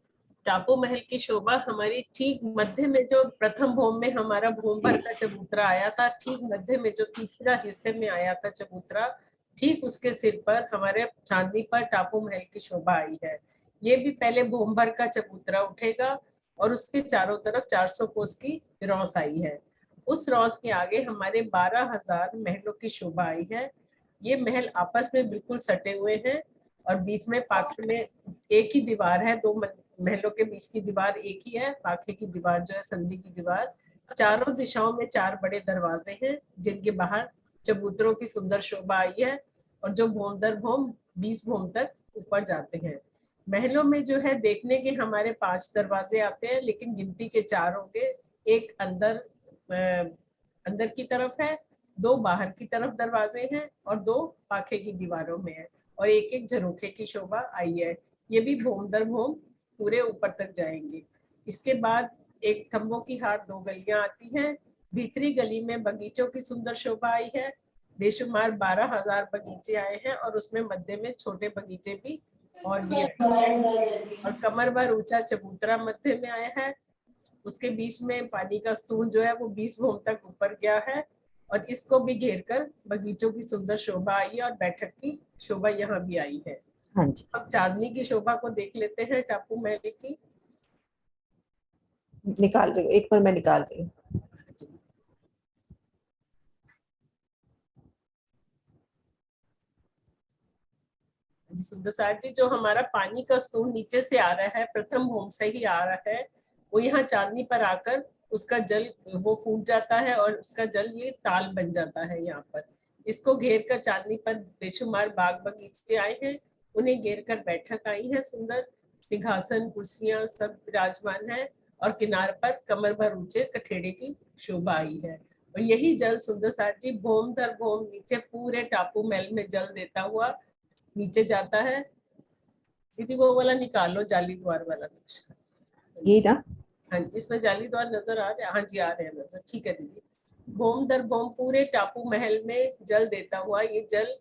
टापू महल की शोभा हमारी ठीक मध्य में, जो प्रथम भोम में हमारा भोम भर का चबूतरा आया था, ठीक मध्य में जो तीसरा हिस्से में आया था चबूतरा, ठीक उसके सिर पर हमारे चांदनी पर टापू महल की शोभा आई है। ये भी पहले भोम भर का चबूतरा उठेगा और उसके चारों तरफ 400 कोस की रौस आई है। उस रौस के आगे हमारे 12,000 महलों की शोभा आई है। ये महल आपस में बिल्कुल सटे हुए हैं और बीच में पाखे में एक ही दीवार है, दो महलों के बीच की दीवार एक ही है, पाखे की दीवार जो है संधि की दीवार। चारों दिशाओं में 4 बड़े दरवाजे हैं जिनके बाहर चबूतरों की सुंदर शोभा आई है और जो भोम दर भोम 20 भोम तक ऊपर जाते हैं। महलों में जो है देखने के हमारे 5 दरवाजे आते हैं, लेकिन गिनती के 4 होंगे। एक अंदर की तरफ है, 2 बाहर की तरफ दरवाजे हैं और 2 पाखे की दीवारों में है और एक एक झरोखे की शोभा आई है। ये भी भोम दर भोम पूरे ऊपर तक जाएंगे। इसके बाद एक खम्भों की हाट 2 गलियां आती हैं। भीतरी गली में बगीचों की सुंदर शोभा आई है। बेशुमार 12,000 बगीचे आए हैं और उसमें मध्य में छोटे बगीचे भी और भी आए हैं। और कमर भर ऊंचा चबूतरा मध्य में आया है। उसके बीच में पानी का स्तूल जो है वो 20 भोम तक ऊपर गया है और इसको भी घेर कर बगीचों की सुंदर शोभा आई है और बैठक की शोभा यहाँ भी आई है। हाँ जी। अब चांदनी की शोभा को देख लेते हैं टापू महल की। निकाल रही हूँ, एक बार मैं निकाल रही हूँ। सुंदर सार जी, जो हमारा पानी का स्तूल नीचे से आ रहा है, प्रथम भूम से ही आ रहा है, वो यहाँ चांदनी पर आकर उसका जल वो फूट जाता है और उसका जल ये ताल बन जाता है यहाँ पर। इसको घेर कर चांदनी पर बेशुमार बाग बगीचे आए हैं, उन्हें घेर कर बैठक आई है। सुंदर सिंहासन कुर्सियां सब विराजमान है और किनार पर कमर भर ऊंचे कठेड़े की शोभा आई है। और यही जल सुंदर सार जी भोम दर भोम नीचे पूरे टापू महल में जल देता हुआ नीचे जाता है। दीदी वो वाला निकालो, जाली द्वार वाला कुछ। ये ना, हाँ, इसमें जाली द्वार नजर आ रहे हैं? हाँ जी आ रहे हैं नजर, ठीक है दीदी। भोम दर भोम पूरे टापू महल में जल देता हुआ ये जल,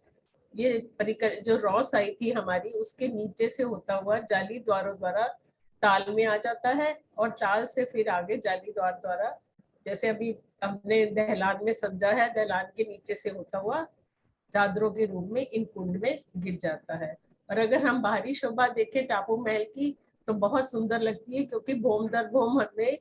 ये परिकर जो रौस आई थी हमारी, उसके नीचे से होता हुआ जाली द्वारों द्वारा ताल में आ जाता है और ताल से फिर आगे जाली द्वार द्वारा, जैसे अभी हमने दहलान में समझा है, दहलान के नीचे से होता हुआ चादरों के रूप में इन कुंड में गिर जाता है। और अगर हम बाहरी शोभा देखें टापू महल की तो बहुत सुंदर लगती है, क्योंकि भोम दर भोम हमें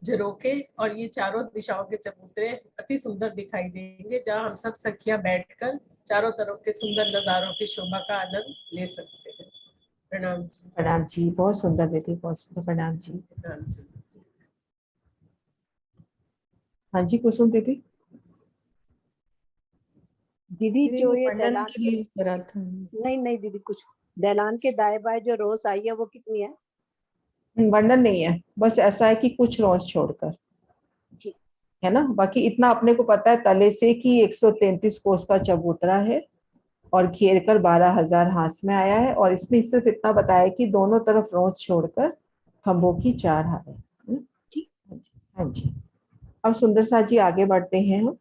झरोखे और ये चारों दिशाओं के चबूतरे अति सुंदर दिखाई देंगे, जहाँ हम सब सखियां बैठकर चारों तरफ के सुंदर नजारों की शोभा का आनंद ले सकते हैं। प्रणाम जी। प्रणाम जी, बहुत सुंदर दीदी, बहुत सुंदर। प्रणाम जी। प्रणाम जी। हाँ जी कुसुम दीदी। दीदी जो ये वर्णन दहलान के लिए करा था। नहीं दीदी, कुछ दहलान के दाएं बाएं जो रोस आई है वो कितनी है? वर्णन नहीं है, बस ऐसा है कि कुछ रोज छोड़कर है ना, बाकी इतना अपने को पता है तले से कि 133 कोस का चबूतरा है और घेर कर 12,000 हाथ में आया है। और इसमें सिर्फ इतना बताया कि दोनों तरफ रोज छोड़कर खंभों की 4 हार है। हाँ जी। अब सुंदर सा जी आगे बढ़ते हैं हम।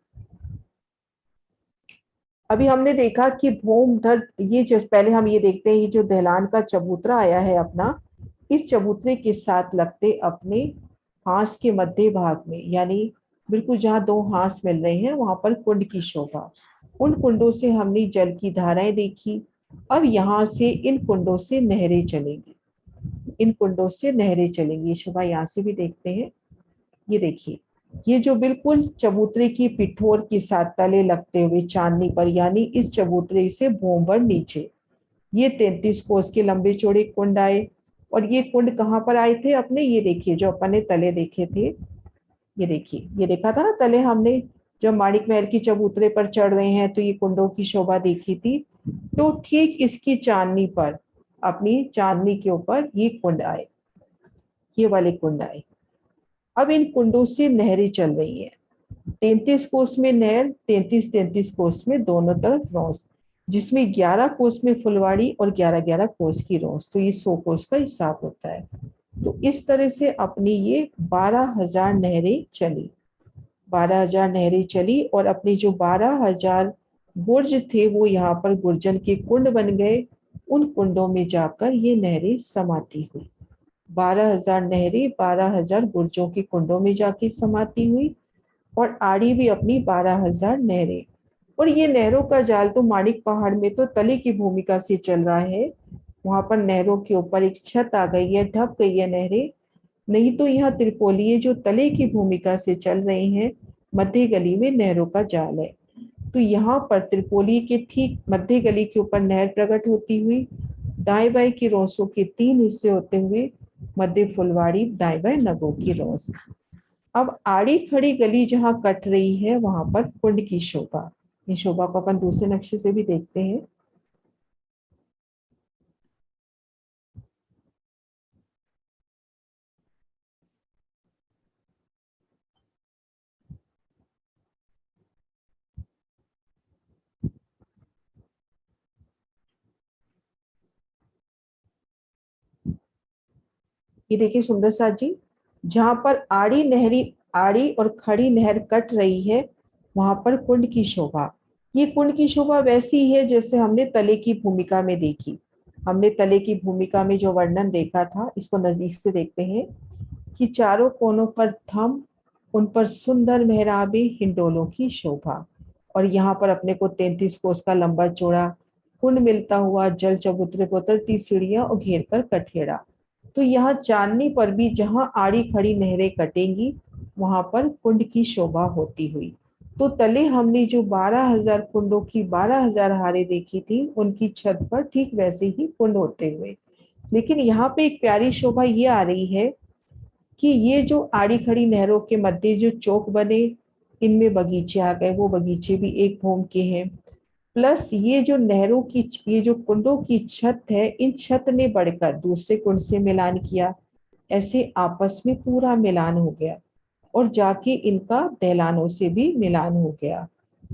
अभी हमने देखा कि भूमधर, ये जो पहले हम ये देखते हैं, ये जो दहलान का चबूतरा आया है अपना, इस चबूतरे के साथ लगते अपने हांस के मध्य भाग में, यानी बिल्कुल जहाँ 2 हांस मिल रहे हैं वहां पर कुंड की शोभा। उन कुंडों से हमने जल की धाराएं देखी। अब यहाँ से इन कुंडों से नहरें चलेंगी, इन कुंडों से नहरें चलेंगी। ये शोभा यहाँ से भी देखते हैं, ये देखिए ये जो बिल्कुल चबूतरे की पिठोर के साथ तले लगते हुए चांदनी पर, यानी इस चबूतरे से भोंबर नीचे, ये 33 कोस के लंबे चौड़े कुंड आए। और ये कुंड कहाँ पर आए थे अपने, ये देखिए जो अपन ने तले देखे थे, ये देखिए, ये देखा था ना तले हमने, जब माणिक महल की चबूतरे पर चढ़ रहे हैं तो ये कुंडों की शोभा देखी थी। तो ठीक इसकी चांदनी पर, अपनी चांदनी के ऊपर ये कुंड आए, ये वाले कुंड आए। अब इन कुंडों से नहरें चल रही हैं, 33 कोस में नहर, 33 कोस में दोनों तरफ रौस, जिसमें 11 कोस में फुलवाड़ी और 11 कोस की रौस, तो ये 100 कोस का हिसाब होता है। तो इस तरह से अपनी ये 12,000 नहरें चली, 12,000 नहरें चली। और अपने जो 12,000 बुर्ज थे वो यहाँ पर गुर्जन के कुंड बन गए, उन कुंडों में जाकर ये नहरें समाती हुई। 12,000 नहरें 12,000 बुर्जों के कुंडों में जाके समाती हुई, और आड़ी भी अपनी 12,000 नहरें। और ये नहरों का जाल तो माणिक पहाड़ में तो तले की भूमिका से चल रहा है, वहां पर नहरों के ऊपर एक छत आ गई है, ढक गई है नहरें। नहीं तो यहाँ त्रिपोलिये जो तले की भूमिका से चल रहे हैं, मध्य गली में नहरों का जाल है। तो यहाँ पर त्रिपोली के ठीक मध्य गली के ऊपर नहर प्रकट होती हुई, दाएं बाएं की रौसों के 3 हिस्से होते हुए मध्य फुलवाड़ी, दाएं बाएं नगों की रौस। अब आड़ी खड़ी गली जहां कट रही है वहां पर कुंड की शोभा, ये शोभा को अपन दूसरे नक्शे से भी देखते हैं। ये देखिए सुंदर साथ जी, जहां पर आड़ी और खड़ी नहर कट रही है वहां पर कुंड की शोभा। ये कुंड की शोभा वैसी है जैसे हमने तले की भूमिका में देखी। हमने तले की भूमिका में जो वर्णन देखा था, इसको नजदीक से देखते हैं कि चारों कोनों पर थम, उन पर सुंदर मेहराबे, हिंडोलों की शोभा। और यहाँ पर अपने को 33 कोस का लंबा चौड़ा कुंड मिलता हुआ, जल चबूतरे को उतरती सीढ़ियां और घेर कर कठेड़ा। तो यहाँ चांदनी पर भी जहाँ आड़ी खड़ी नहरें कटेंगी वहां पर कुंड की शोभा होती हुई। तो तले हमने जो 12,000 कुंडों की 12,000 हारे देखी थी, उनकी छत पर ठीक वैसे ही कुंड होते हुए। लेकिन यहाँ पे एक प्यारी शोभा ये आ रही है कि ये जो आड़ी खड़ी नहरों के मध्य जो चौक बने, इनमें बगीचे आ गए, वो बगीचे भी एक भूम के हैं। प्लस ये जो नहरों की, ये जो कुंडों की छत है, इन छत ने बढ़कर दूसरे कुंड से मिलान किया, ऐसे आपस में पूरा मिलान हो गया। और जाके इनका दहलानों से भी मिलान हो गया,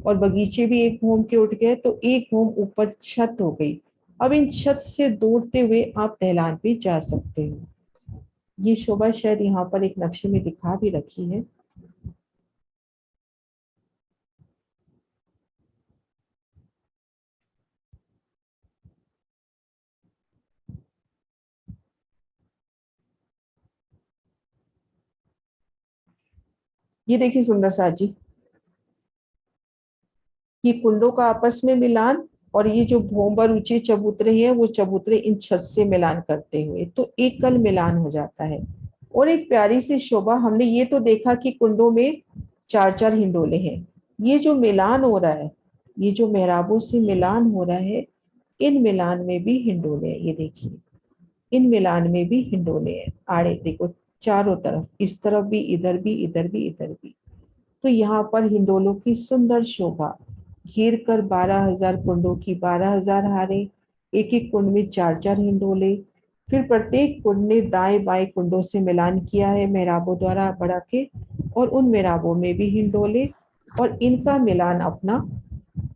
और बगीचे भी एक भूम के उठ गए, तो एक भूम ऊपर छत हो गई। अब इन छत से दौड़ते हुए आप दहलान पे जा सकते हो। ये शोभा शायद यहाँ पर एक नक्शे में दिखा भी रखी है। ये देखिए सुंदर साथ जी, ये कुंडों का आपस में मिलान, और ये जो भोंबर ऊंचे चबूतरे हैं वो चबूतरे इन छत से मिलान करते हुए, तो एक कल मिलान हो जाता है। और एक प्यारी सी शोभा, हमने ये तो देखा कि कुंडों में 4-4 हिंडोले हैं। ये जो मिलान हो रहा है, ये जो मेहराबों से मिलान हो रहा है, इन मिलान में भी हिंडोले हैं। ये देखिए, इन मिलान में भी हिंडोले हैं, आड़े देखो चारों तरफ, इस तरफ भी, इधर भी, इधर भी, इधर भी। तो यहाँ पर हिंडोलों की सुंदर शोभा, घेर कर 12,000 कुंडों की 12,000 हारे, एक एक कुंड में 4-4 हिंडोले। फिर प्रत्येक कुंड ने दाएं बाएं कुंडों से मिलान किया है मेहराबों द्वारा बढ़ा के, और उन मेहराबों में भी हिंडोले, और इनका मिलान अपना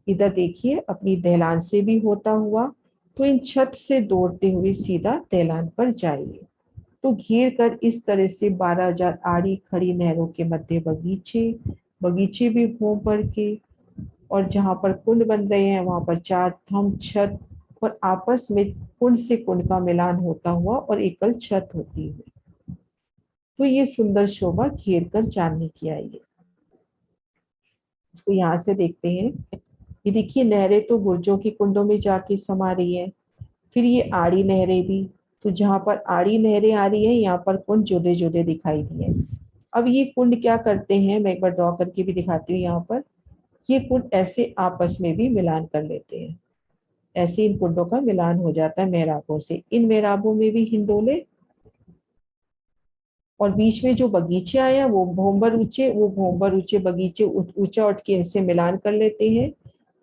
इधर देखिए अपनी दहलान से भी होता हुआ। तो इन छत से दौड़ते हुए सीधा दहलान पर जाइए। तो घेर कर इस तरह से 12,000 आड़ी खड़ी नहरों के मध्य बगीचे, बगीचे भी भूम पर के, और जहां पर कुंड बन रहे हैं वहां पर 4 थम छत, और आपस में कुंड से कुंड का मिलान होता हुआ और एकल छत होती है। तो ये सुंदर शोभा घेर कर चांदनी की आई है। इसको यहाँ से देखते हैं, ये देखिए नहरें तो बुर्जों की कुंडों में जाके समा रही है। फिर ये आड़ी नहरें भी, तो जहां पर आड़ी नहरें आ रही है यहाँ पर कुंड जुदे जुदे दिखाई दिए। अब ये कुंड क्या करते हैं, मैं एक बार ड्रॉ करके भी दिखाती हूँ यहाँ पर। ये कुंड ऐसे आपस में भी मिलान कर लेते हैं, ऐसे इन कुंडों का मिलान हो जाता है मेहराबों से। इन मेहराबों में भी हिंडोले, और बीच में जो बगीचे आए हैं वो भोंबर ऊंचे बगीचे ऊंचा उठ के इनसे मिलान कर लेते हैं।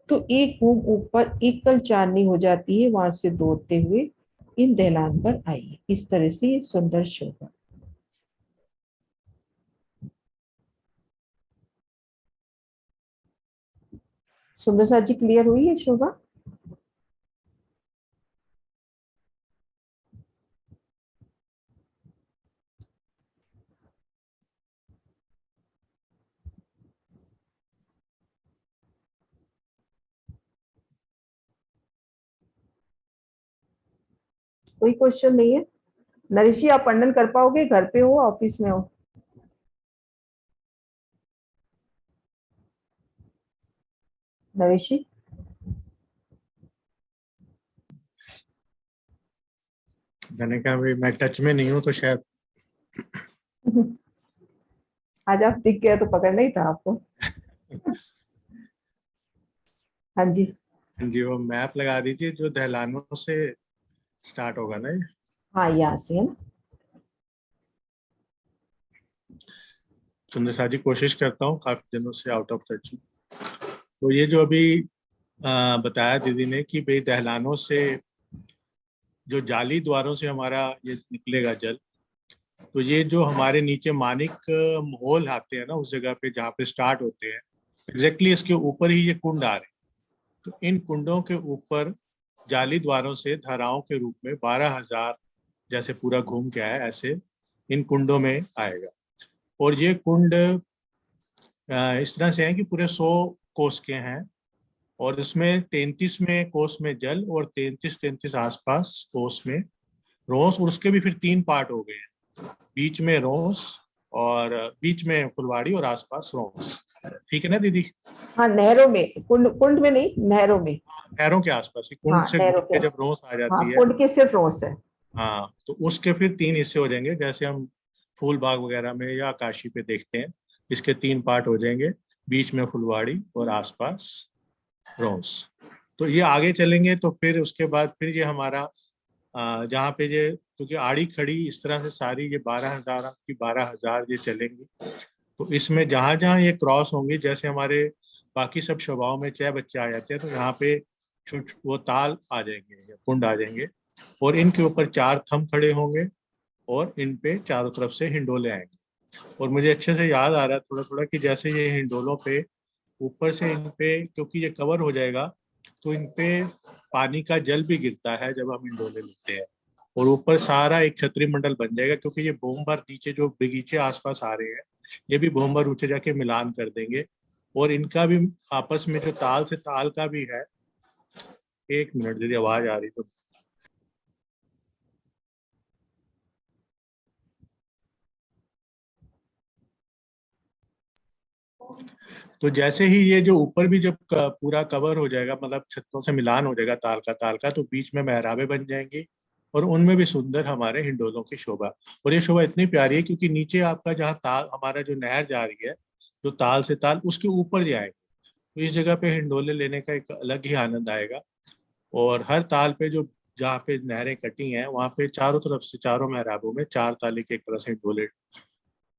तो एक बूंद ऊपर एकल चांदनी हो जाती है, वहां से दौड़ते हुए इन दहलान पर आई। इस तरह से ये सुंदर शोभा। सुंदर साथ जी, क्लियर हुई है शोभा? कोई क्वेश्चन नहीं है? नरेश जी, आप वर्णन कर पाओगे? घर पे हो, ऑफिस में हो? नरेश जी, मैंने कहा भाई मैं टच में नहीं हूँ तो शायद आज आप दिख गया तो पकड़ना ही था आपको। हाँ जी, जी वो मैप लगा दीजिए जो दहलानों से स्टार्ट होगा ना ये। हाँ यहाँ से है ना। सुंदर साथ जी, कोशिश करता हूँ, काफी दिनों से आउट ऑफ टच हूँ। तो ये जो अभी बताया दीदी ने कि भाई दहलानों से जो जाली द्वारों से हमारा ये निकलेगा जल, तो ये जो हमारे नीचे मानिक होल आते हैं ना उस जगह पे जहाँ पे स्टार्ट होते हैं, एग्जैक्टली इसके ऊपर ही ये कुंड आ रहे हैं। तो इन कुंडों के ऊपर जाली द्वारों से धाराओं के रूप में 12,000 जैसे पूरा घूम के आया, ऐसे इन कुंडों में आएगा। और ये कुंड इस तरह से हैं कि पूरे 100 कोस के हैं, और इसमें 33वें कोस में जल और 33 आसपास कोस में रोस, और उसके भी फिर 3 पार्ट हो गए हैं, बीच में रोस और बीच में फुलवाड़ी और आसपास रोस। ठीक है ना दीदी? हाँ, नहरों में, कुंड में नहीं, नहरों में। नहरों के आसपास ही, कुंड हाँ, से नहरों घूम के के जब रोस आ हाँ, जाती है। कुंड के सिर्फ रोस है। हाँ, तो उसके फिर 3 हिस्से हो जाएंगे, जैसे हम फूल बाग वगैरह में या काशी पे देखते हैं। इसके 3 पार्ट हो जाएंगे, बीच में फुलवाड़ी और आसपास रोस। तो ये आगे चलेंगे तो फिर उसके बाद फिर ये हमारा जहाँ पे ये, क्योंकि आड़ी खड़ी इस तरह से सारी ये 12,000 की 12,000 ये चलेंगी। तो इसमें जहाँ जहाँ ये क्रॉस होंगे, जैसे हमारे बाकी सब शोभाओं में 6 बच्चे आ जाते हैं, तो यहाँ पे वो ताल आ जाएंगे, कुंड आ जाएंगे, और इनके ऊपर 4 थंब खड़े होंगे और इन पे चारों तरफ से हिंडोले आएंगे। और मुझे अच्छे से याद आ रहा है थोड़ा थोड़ा कि जैसे ये हिंडोलों पे ऊपर से इन पे, क्योंकि ये कवर हो जाएगा, तो इन पे पानी का जल भी गिरता है जब हम हिंडोले लेते हैं, और ऊपर सारा एक छतरी मंडल बन जाएगा, क्योंकि ये भूमभर नीचे जो बगीचे आसपास आ रहे हैं ये भी भूमभर ऊंचे जाके मिलान कर देंगे। और इनका भी आपस में जो ताल से ताल का भी है। 1 मिनट दीदी, आवाज आ रही तो। तो जैसे ही ये जो ऊपर भी जब पूरा कवर हो जाएगा, मतलब छतों से मिलान हो जाएगा ताल का, तो बीच में मेहराबें बन जाएंगी, और उनमें भी सुंदर हमारे हिंडोलों की शोभा। और ये शोभा इतनी प्यारी है क्योंकि नीचे आपका जहाँ ताल, हमारा जो नहर जा रही है जो ताल से ताल, उसके ऊपर जाएंगे, तो इस जगह पे हिंडोले लेने का एक अलग ही आनंद आएगा। और हर ताल पे जो, जहाँ पे नहरें कटी हैं, वहाँ पे चारों तरफ से, चारों मेहराबों में 4 ताले के एक तरह से हिंडोले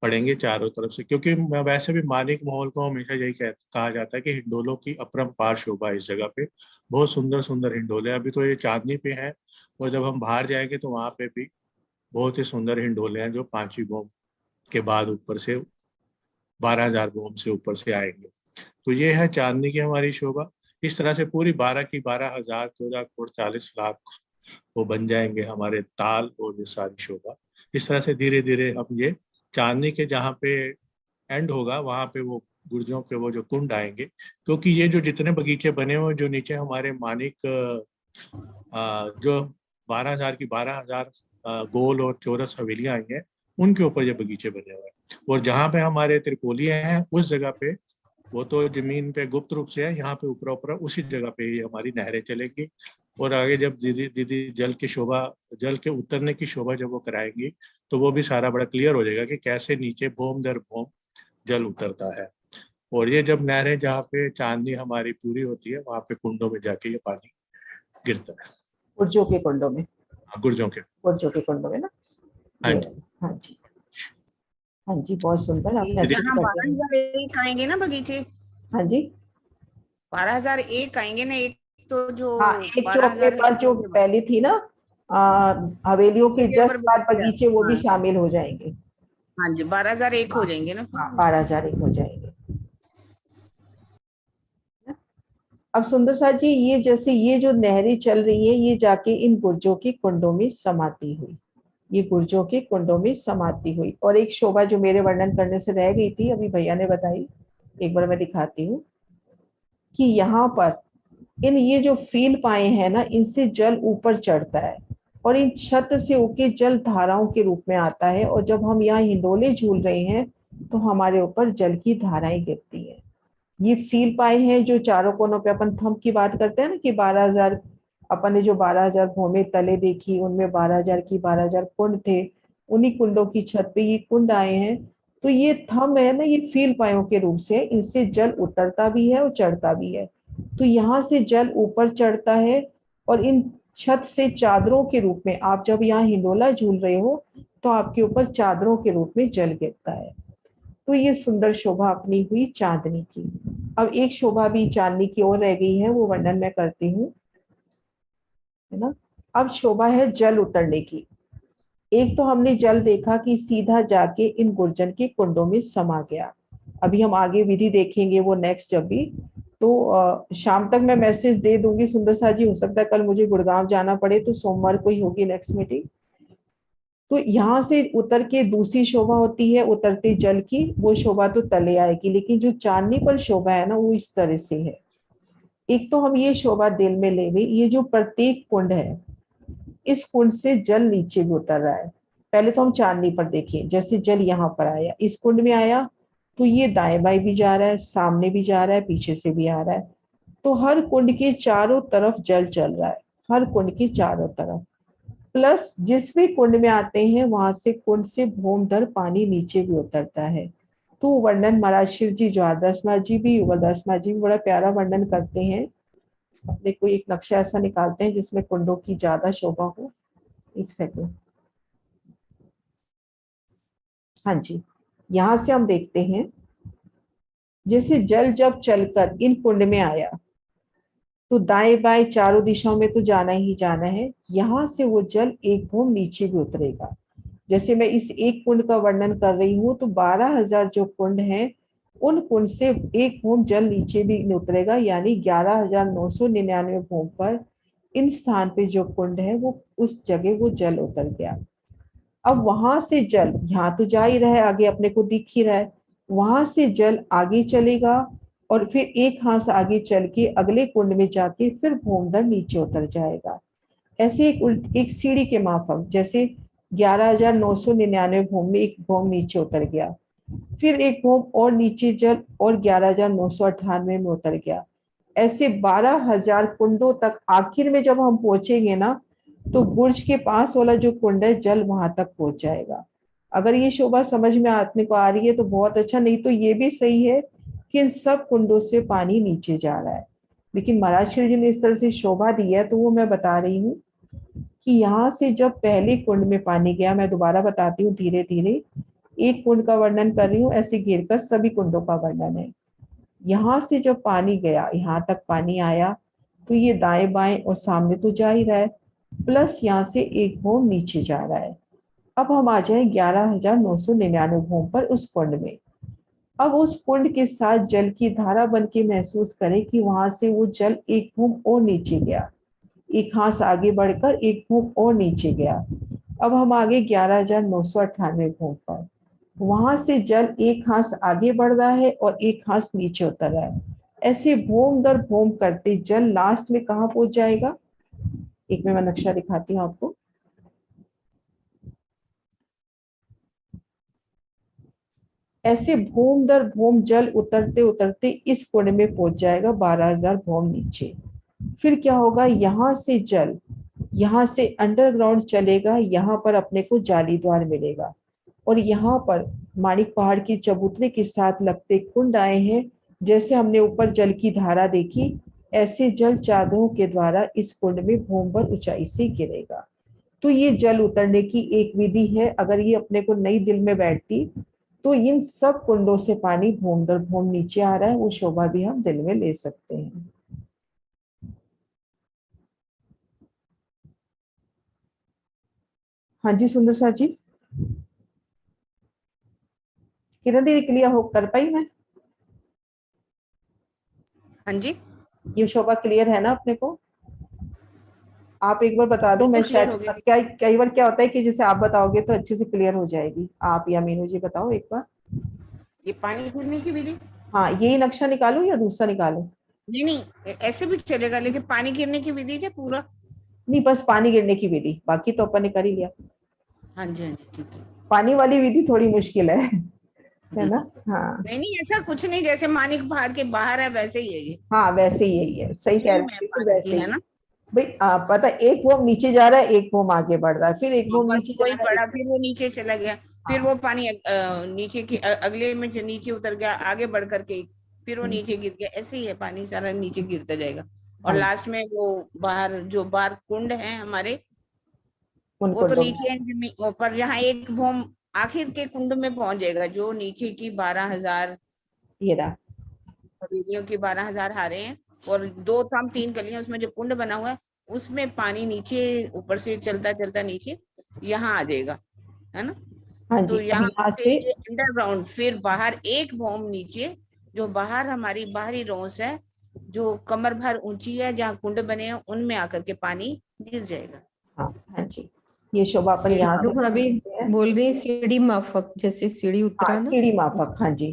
पड़ेंगे चारों तरफ से। क्योंकि वैसे भी मानिक महल को हमेशा यही कहा जाता है कि हिंडोलों की अपरंपार शोभा है इस जगह पे। बहुत सुंदर सुंदर हिंडोले, अभी तो ये चांदनी पे हैं, और जब हम बाहर जाएंगे तो वहाँ पे भी बहुत ही सुंदर हिंडोले हैं, जो 5वीं बोम के बाद ऊपर से 12,000 बोम से ऊपर से आएंगे। तो ये है चांदनी की हमारी शोभा। इस तरह से पूरी 12 की 12,000, 14 करोड़ 40 लाख वो बन जाएंगे हमारे ताल और ये सारी शोभा। इस तरह से धीरे धीरे हम ये चांदनी के जहाँ पे एंड होगा वहां पे वो गुर्जों के वो जो कुंड आएंगे। क्योंकि ये जो जितने बगीचे बने हुए, जो नीचे हमारे मानिक जो 12,000 की 12,000 गोल और चौरस हवेलियां आई हैं, उनके ऊपर ये बगीचे बने हुए हैं। और जहाँ पे हमारे त्रिपोलिये हैं उस जगह पे, वो तो जमीन पे गुप्त रूप से है, यहाँ पे ऊपर ऊपर उसी जगह पे ही हमारी नहरें चलेंगी। और आगे जब दीदी जल की शोभा, जल के उतरने की शोभा जब वो कराएंगी, तो वो भी सारा बड़ा क्लियर हो जाएगा कि कैसे नीचे भूम दर भूम जल उतरता है। और ये जब नहरें जहाँ पे चांदनी हमारी पूरी होती है वहां पे कुंडों में जाके ये पानी गिरता है। गुर्जों के कुंडों में, गुर्जों के कुंडों में ना। हाँ ये जी। हाँ जी, हाँ जी, बहुत सुंदर, आपने अच्छे से जहाँ बताया। 12,001 आएंगे ना बगीचे, हाँ जी, 12,001 आएंगे ना, एक तो जो हाँ, एक जो अपने 12,000 पास जो पहली थी ना हवेलियों के के ऊपर जस्ट बाद बगीचा, बगीचे, वो भी हाँ शामिल हो जाएंगे। हाँ जी, 12,001 हो हाँ, जाएंगे ना। हाँ, 12,001 हो जाएंगे। अब सुंदर साथ जी, ये जैसे ये जो नहरें चल रही है, ये जाके इन गुर्जों के कुंडों में समाती हुई, ये गुर्जों के कुंडों में समाती हुई। और एक शोभा जो मेरे वर्णन करने से रह गई थी, अभी भैया ने बताई, एक बार मैं दिखाती हूँ कि यहाँ पर इन ये जो फील पाए हैं ना, इनसे जल ऊपर चढ़ता है और इन छत से होके जल धाराओं के रूप में आता है। और जब हम यहाँ हिंडोले झूल रहे हैं तो हमारे ऊपर जल की धाराएं गिरती हैं। ये फील पाए हैं जो चारों कोनों पे, अपन थंब की बात करते हैं ना कि 12,000, अपन ने जो 12,000 भूमि तले देखी, उनमें 12,000 की 12,000 कुंड थे, उन्हीं कुंडों की छत पे ये कुंड आए हैं। तो ये थंब है ना, ये फील पायों के रूप से, इनसे जल उतरता भी है और चढ़ता भी है। तो यहाँ से जल ऊपर चढ़ता है और इन छत से चादरों के रूप में, आप जब यहाँ हिंडोला झूल रहे हो तो आपके ऊपर चादरों के रूप में जल गिरता है। तो ये सुंदर शोभा अपनी हुई चांदनी की। अब एक शोभा भी चांदनी की ओर रह गई है, वो वर्णन मैं करती हूँ, है ना। अब शोभा है जल उतरने की। एक तो हमने जल देखा कि सीधा जाके इन गुर्जन के कुंडों में समा गया। अभी हम आगे विधि देखेंगे वो नेक्स्ट, जब भी तो शाम तक मैं मैसेज दे दूंगी सुंदर साथ जी। हो सकता है कल मुझे गुड़गांव जाना पड़े, तो सोमवार को ही होगी नेक्स्ट मीटिंग। तो यहाँ से उतर के दूसरी शोभा होती है उतरते जल की, वो शोभा तो तले आएगी। लेकिन जो चांदनी पर शोभा है ना, वो इस तरह से है। एक तो हम ये शोभा दिल में ले, ये जो प्रत्येक कुंड है, इस कुंड से जल नीचे भी उतर रहा है। पहले तो हम चांदनी पर देखिए, जैसे जल यहाँ पर आया, इस कुंड में आया, तो ये दाएं बाएं भी जा रहा है, सामने भी जा रहा है, पीछे से भी आ रहा है। तो हर कुंड के चारों तरफ जल चल रहा है, हर कुंड के चारों तरफ। प्लस जिस भी कुंड में आते हैं वहां से कुंड से भूमधर पानी नीचे भी उतरता है। तो वर्णन महाराज शिव जी, ज्वादश माँ जी भी, युगलदास माँ जी भी बड़ा प्यारा वर्णन करते हैं। अपने कोई एक नक्शा ऐसा निकालते हैं जिसमें कुंडों की ज्यादा शोभा हो। एक सेकंड, हाँ जी, यहाँ से हम देखते हैं जैसे जल जब चलकर इन कुंड में आया तो दाएं बाएं चारों दिशाओं में तो जाना ही जाना है। यहाँ से वो जल एक भूम नीचे भी उतरेगा। जैसे मैं इस एक कुंड का वर्णन कर रही हूँ, तो 12,000 जो कुंड हैं, उन कुंड से एक भूम जल नीचे भी उतरेगा, यानी 11,999 भूम पर इन स्थान पे जो कुंड है वो उस जगह वो जल उतर गया। अब वहां से जल यहाँ तो जा ही रहा है, आगे अपने को दिख ही रहा है, वहां से जल आगे चलेगा और फिर एक हाथ आगे चल के अगले कुंड में जाके फिर भूमधर नीचे उतर जाएगा। ऐसे एक सीढ़ी के माफक, जैसे 11,999 भूम में एक भूम नीचे उतर गया, फिर एक भूम और नीचे जल और 11,998 में उतर गया। ऐसे 12,000 कुंडों तक आखिर में जब हम पहुंचेंगे ना, तो बुर्ज के पास वाला जो कुंड है, जल वहां तक पहुंच जाएगा। अगर ये शोभा समझ में आने को आ रही है तो बहुत अच्छा, नहीं तो ये भी सही है कि इन सब कुंडों से पानी नीचे जा रहा है। लेकिन महाराज श्री जी ने इस तरह से शोभा दी है, तो वो मैं बता रही हूँ कि यहाँ से जब पहले कुंड में पानी गया, मैं दोबारा बताती हूँ धीरे धीरे, एक कुंड का वर्णन कर रही हूँ, ऐसे गिर कर सभी कुंडों का वर्णन है। यहाँ से जब पानी गया, यहाँ तक पानी आया, तो ये दाएं बाएं और सामने तो जा ही रहा है, प्लस यहाँ से एक भूम नीचे जा रहा है। अब हम आ जाए 11,999 भूम पर उस कुंड में। अब उस कुंड के साथ जल की धारा बन के महसूस करें कि वहां से वो जल एक भूम और नीचे गया, एक हाथ आगे बढ़कर एक भूम और नीचे गया। अब हम आगे 11,998 भूम पर, वहां से जल एक हाथ आगे बढ़ रहा है और एक हाथ नीचे उतर रहा है। ऐसे भूम दर भूम करते जल लास्ट में कहाँ पहुंच जाएगा, एक में मैं नक्शा दिखाती हूँ आपको। ऐसे भूम दर भूम जल उतरते उतरते इस कुंड में पहुंच जाएगा 12,000 भूम नीचे। फिर क्या होगा, यहाँ से जल यहाँ से अंडरग्राउंड चलेगा, यहाँ पर अपने को जाली द्वार मिलेगा और यहाँ पर माणिक पहाड़ की चबूतरे के साथ लगते कुंड आए हैं। जैसे हमने ऊपर जल की धारा देखी, ऐसे जल चादरों के द्वारा इस कुंड में भूमभर ऊंचाई से गिरेगा। तो ये जल उतरने की एक विधि है। अगर ये अपने को नई दिल में बैठती तो इन सब कुंडों से पानी भूम दर भूम नीचे आ रहा है, वो शोभा भी हम दिल में ले सकते हैं। हाँ जी सुंदर सा जी, किरण दीदी क्लियर हो कर पाई मैं? हाँ जी, ये शोभा क्लियर है ना अपने को? आप एक बार बता दो, मैं बिल्कुल clear शायद हो गया। क्या कई बार क्या होता है कि जैसे आप बताओगे तो अच्छे से क्लियर हो जाएगी। आप या मीनू जी बताओ एक बार। ये पानी गिरने की विधि? हाँ, यही नक्शा निकालूं या दूसरा निकालूं? नहीं, ऐसे भी चलेगा, लेकिन पानी गिरने की विधि है पूरा। नहीं, बस पानी गिरने की विधि, बाकी तो अपन ने कर ही लिया। हाँ जी, हाँ जी, ठीक है। पानी वाली विधि थोड़ी मुश्किल है ना? हाँ नहीं, ऐसा कुछ नहीं, जैसे मानिक पहाड़ के बाहर है वैसे ही है ये। हाँ, वैसे ही यही है, सही कह रहे हैं, पानी वैसे की ही है ना। भाई। पता है, एक वो नीचे जा रहा है, एक वो आगे बढ़ रहा है, फिर एक वो बस नीचे जा वही रहा है, पड़ा, फिर वो नीचे चला गया, फिर वो पानी नीचे की अगले में से नीचे उतर गया, आगे बढ़ करके फिर वो नीचे गिर गया। ऐसे ही है, पानी सारा नीचे गिरता जाएगा और लास्ट में वो बाहर जो बाहर कुंड है हमारे, वो तो नीचे है जमीन पर, जहाँ एक भूम आखिर के कुंड में पहुंच जाएगा, जो नीचे की 12,000 वेदियों की 12,000 हारे हैं और 2 थाम 3 कलियां, उसमें जो कुंड बना हुआ है उसमें पानी नीचे ऊपर से चलता चलता नीचे यहाँ आ जाएगा, है ना। हाँ तो जी, यहाँ से से अंडरग्राउंड, फिर बाहर एक भूम नीचे, जो बाहर हमारी बाहरी रोस है, जो कमर भर ऊंची है, जहाँ कुंड बने हैं उनमें आकर के पानी गिर जाएगा। हाँ जी, ये शोभा अपन यहाँ से भाभी बोल रही है सीढ़ी माफक, जैसे सीढ़ी उतरा ना, सीढ़ी माफक। हाँ जी,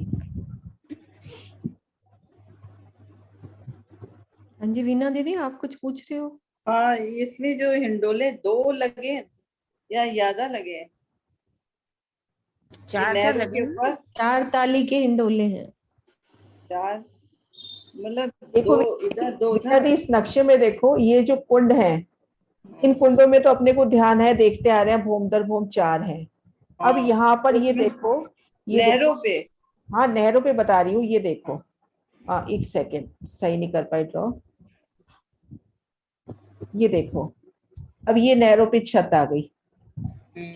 हाँ जी वीना दीदी आप कुछ पूछ रहे हो? हाँ, इसमें जो हिंडोले 2 लगे या ज्यादा लगे हैं? 4 लगे ऊपर 4 ताली के हिंडोले हैं। 4, मतलब देखो 2 इधर 2 उधर। इस नक्शे में देखो, ये जो कुंड है, इन कुंडों में तो अपने को ध्यान है, देखते आ रहे हैं, भूम दर भूम 4 है। अब यहाँ पर ये देखो, ये नहरों पे। हाँ, नहरों पे बता रही हूँ, ये देखो। हाँ, एक सेकेंड, सही नहीं कर पाई ड्रॉ। ये देखो, अब ये नहरों पे छत आ गई,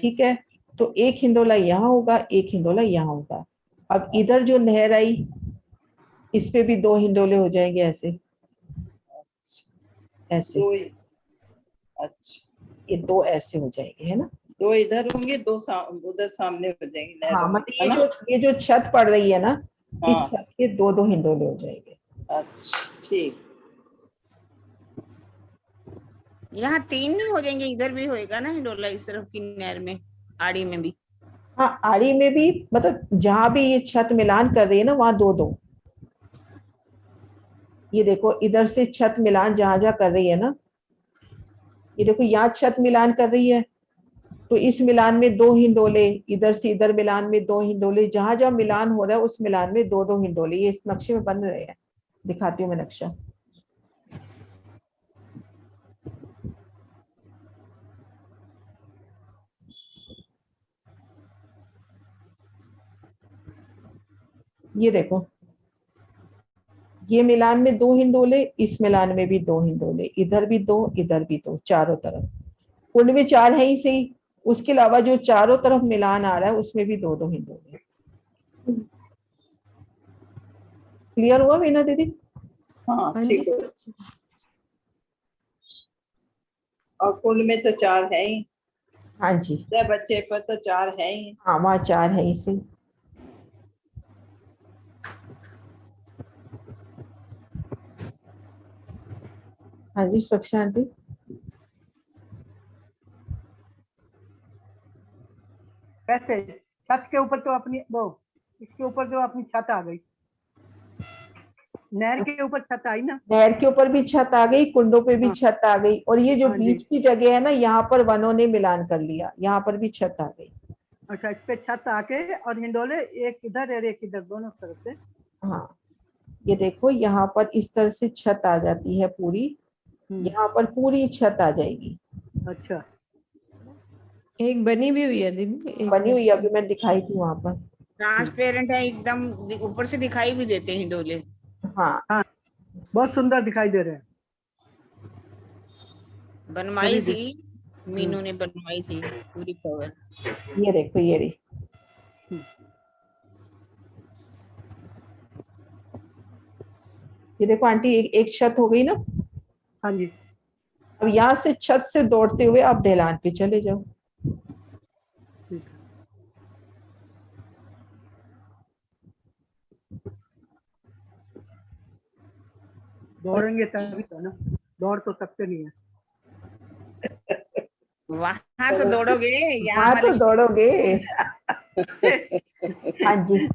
ठीक है। तो एक हिंडोला यहाँ होगा, एक हिंडोला यहाँ होगा। अब इधर जो नहर आई, इस पे भी 2 हिंडोले हो जाएंगे, ऐसे ऐसे। अच्छा, ये 2 ऐसे हो जाएंगे, है ना। 2 इधर होंगे, 2 उधर सामने हो जाएंगे। हाँ, मतलब ये जो छत पड़ रही है ना, इस छत के 2-2 हिंडोले हो जाएंगे। अच्छा, ठीक। यहाँ 3 नहीं हो जाएंगे, इधर भी होएगा ना हिंडोला, इस तरफ की नहर में, आड़ी में भी। हाँ, आड़ी में भी, मतलब जहां भी ये छत मिलान कर रही है ना, वहां 2-2। ये देखो, इधर से छत मिलान जहां जहां कर रही है ना, ये देखो यहाँ छत मिलान कर रही है, तो इस मिलान में 2 हिंडोले, इधर से इधर मिलान में 2 हिंडोले, जहां जहां मिलान हो रहा है उस मिलान में 2-2 हिंडोले। ये इस नक्शे में बन रहे हैं, दिखाती हूँ मैं नक्शा। ये देखो, ये मिलान में 2 हिंडोले, इस मिलान में भी 2 हिंडोले, इधर भी 2, इधर भी 2, चारों तरफ। कुंड में 4 है ही सही, उसके अलावा जो चारों तरफ मिलान आ रहा है उसमें भी 2-2 हिंडोले। क्लियर हुआ वीना दीदी? हाँ, ठीक है। और कुंड में तो 4 है ही। हाँ जी, बच्चे पर तो 4 है ही। हाँ, वहाँ 4 है ही सही। हाँ जी सुरक्षा आंटी। कैसे छत के ऊपर तो अपनी वो, इसके ऊपर जो अपनी छत आ गई, नहर के ऊपर छत आई ना, नहर के ऊपर भी छत आ गई, कुंडों पे भी छत आ गई, और ये जो बीच की जगह है ना, यहाँ पर वनों ने मिलान कर लिया, यहाँ पर भी छत आ गई। अच्छा, इस पे छत आके और हिंडोले एक इधर और एक इधर, दोनों तरफ से। हाँ, ये देखो, यहाँ पर इस तरह से छत आ जाती है पूरी, यहाँ पर पूरी छत आ जाएगी, अच्छा एक बनी भी हुई है दीदी, एक बनी हुई है, अभी मैं दिखाई थी वहां पर। ट्रांसपेरेंट है एकदम, ऊपर से दिखाई भी देते हैं हिंडोले। हाँ हाँ बहुत सुंदर दिखाई दे रहे हैं। बनवाई चलिए थी, मीनू ने बनवाई थी पूरी कवर। ये देखो, ये रही। ये देखो आंटी, एक छत हो गई ना। हाँ जी अब यहाँ से छत से दौड़ते हुए आप ढलान पे चले जाओ। ठीक है। दौड़ेंगे तभी तो ना, दौड़ तो सकते नहीं है। वहां तो दौड़ोगे, यहाँ वहां तो वाले दौड़ोगे। हाँ जी,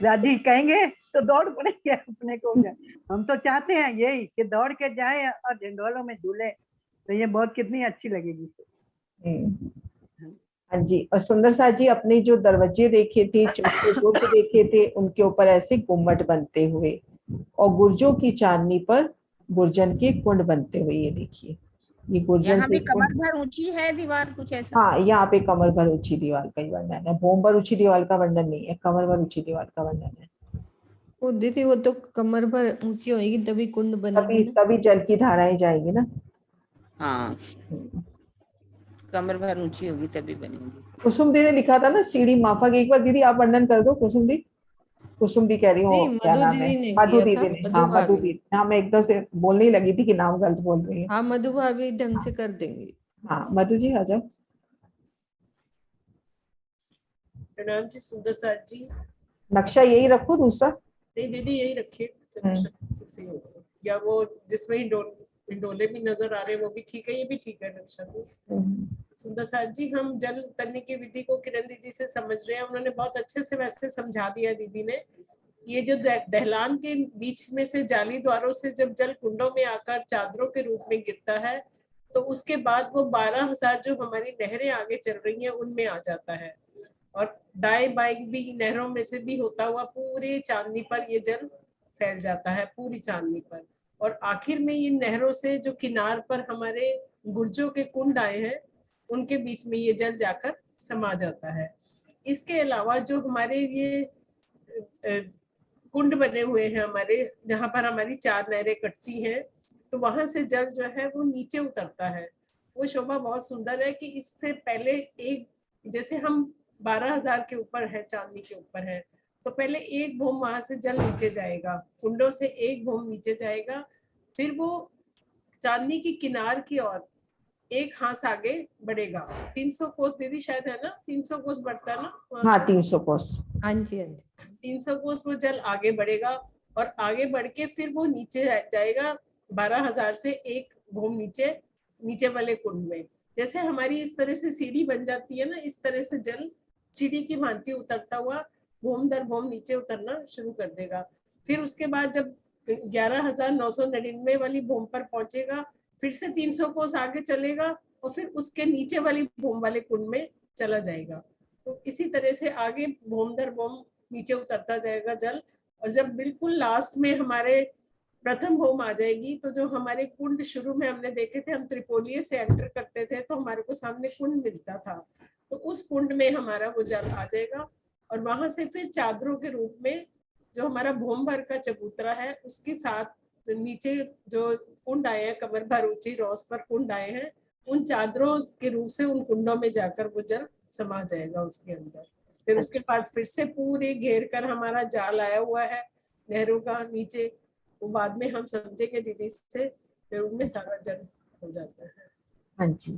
राजी कहेंगे तो दौड़ पड़ेंगे अपने को क्या। हम तो चाहते हैं यही कि दौड़ के जाए और झंडोलों में झूले, तो ये बहुत कितनी अच्छी लगेगी। हाँ जी। और सुंदर साथ जी, अपने जो दरवाजे देखे थे, चौके बुर्ज देखे थे, उनके ऊपर ऐसे गुम्मट बनते हुए, और गुर्जों की चांदनी पर गुर्जन के कुंड बनते हुए। ये देखिए, ये गुर्जन यहाँ के भी कमर कुंड। भर ऊंची है दीवार कुछ ऐसा। हाँ, यहाँ पे कमर भर ऊंची दीवार का ही वर्णन है, भूम भर ऊंची दीवार का वर्णन नहीं है, कमर भर ऊंची दीवार का वर्णन है। वो दीदी वो तो कमर भर ऊंची होगी तभी कुंड बनेगी तभी ना। तभी जल की धाराएं जाएंगी ना। हाँ कमर भर ऊंची होगी तभी बनेगी। कुसुम दी ने लिखा था ना सीढ़ी माफक, एक बार दीदी आप वर्णन कर दो। कुसुम दी, कुसुम दी कह रही नहीं, हूँ, क्या मधु नाम है, दीदी ने मधु किया था, दीदी ने। मधु हाँ मधु भाभी। दीदी, हाँ मैं एकदम से बोलने ही लगी थी कि नाम गलत बोल रही है। हाँ मधु भाभी ढंग से कर देंगी। हाँ मधु जी आ जाओ। प्रणाम जी सुंदर साथ जी। नक्शा यही रखो दूसरा। नहीं दीदी यही रखिए, नक्शा सही होगा। या वो जिसमें हिंडोले भी नजर आ रहे हैं वो भी ठीक है, ये भी ठीक है नक्शा तो। सुंदर साथ जी, हम जल उतरने की विधि को किरण दीदी से समझ रहे हैं, उन्होंने बहुत अच्छे से वैसे समझा दिया दीदी ने। ये जो दहलान के बीच में से जाली द्वारों से जब जल कुंडों में आकर चादरों के रूप में गिरता है, तो उसके बाद वो 12,000 जो हमारी नहरें आगे चल रही हैं उनमें आ जाता है, और दाएं बाएं भी नहरों में से भी होता हुआ पूरे चांदनी पर ये जल फैल जाता है, पूरी चांदनी पर। और आखिर में ये नहरों से जो किनार पर हमारे गुर्जों के कुंड आए हैं उनके बीच में ये जल जाकर समा जाता है। इसके अलावा जो हमारे ये कुंड बने हुए हैं हमारे, जहाँ पर हमारी 4 नहरें कटती हैं, तो वहां से जल जो है वो नीचे उतरता है। वो शोभा बहुत सुंदर है कि इससे पहले एक, जैसे हम 12,000 के ऊपर है, चांदनी के ऊपर है, तो पहले एक भूम वहां से जल नीचे जाएगा, कुंडों से एक भूम नीचे जाएगा, फिर वो चांदनी की किनार की ओर एक हाथ आगे बढ़ेगा। 300 कोस दीदी शायद है ना, 300 कोस बढ़ता है ना। हाँ 300 कोस। हाँ जी हाँ जी। 300 कोस वो जल आगे बढ़ेगा, और आगे बढ़ के फिर वो नीचे जाएगा 12,000 से एक भूम नीचे वाले कुंड में। जैसे हमारी इस तरह से सीढ़ी बन जाती है ना, इस तरह से जल सीढ़ी की भांति उतरता हुआ भूम दर भूम नीचे उतरना शुरू कर देगा। फिर उसके बाद जब 11,999 वाली भूम पर पहुंचेगा, फिर से 300 कोस आगे चलेगा, और फिर उसके नीचे वाली भूम वाले कुंड में चला जाएगा। तो इसी तरह से आगे भूम दर भूम नीचे उतरता जाएगा जल। और जब बिल्कुल लास्ट में हमारे प्रथम भूम आ जाएगी, तो जो हमारे कुंड शुरू में हमने देखे थे, हम त्रिपोलिये से एंटर करते थे तो हमारे को सामने कुंड मिलता था, तो उस कुंड में हमारा वो जल आ जाएगा, और वहां से फिर चादरों के रूप में जो हमारा भूम भर का चबूतरा है उसके साथ नीचे जो कुंड आए हैं, कमर भर ऊंची रोस पर कुंड आए हैं, उन चादरों के रूप से उन कुंडों में जाकर वो जल समा जाएगा उसके अंदर। फिर उसके बाद फिर से पूरे घेर कर हमारा जाल आया हुआ है नहरों का नीचे, वो बाद में हम समझेंगे दीदी से, फिर उनमें सारा जल हो जाता है। हाँ जी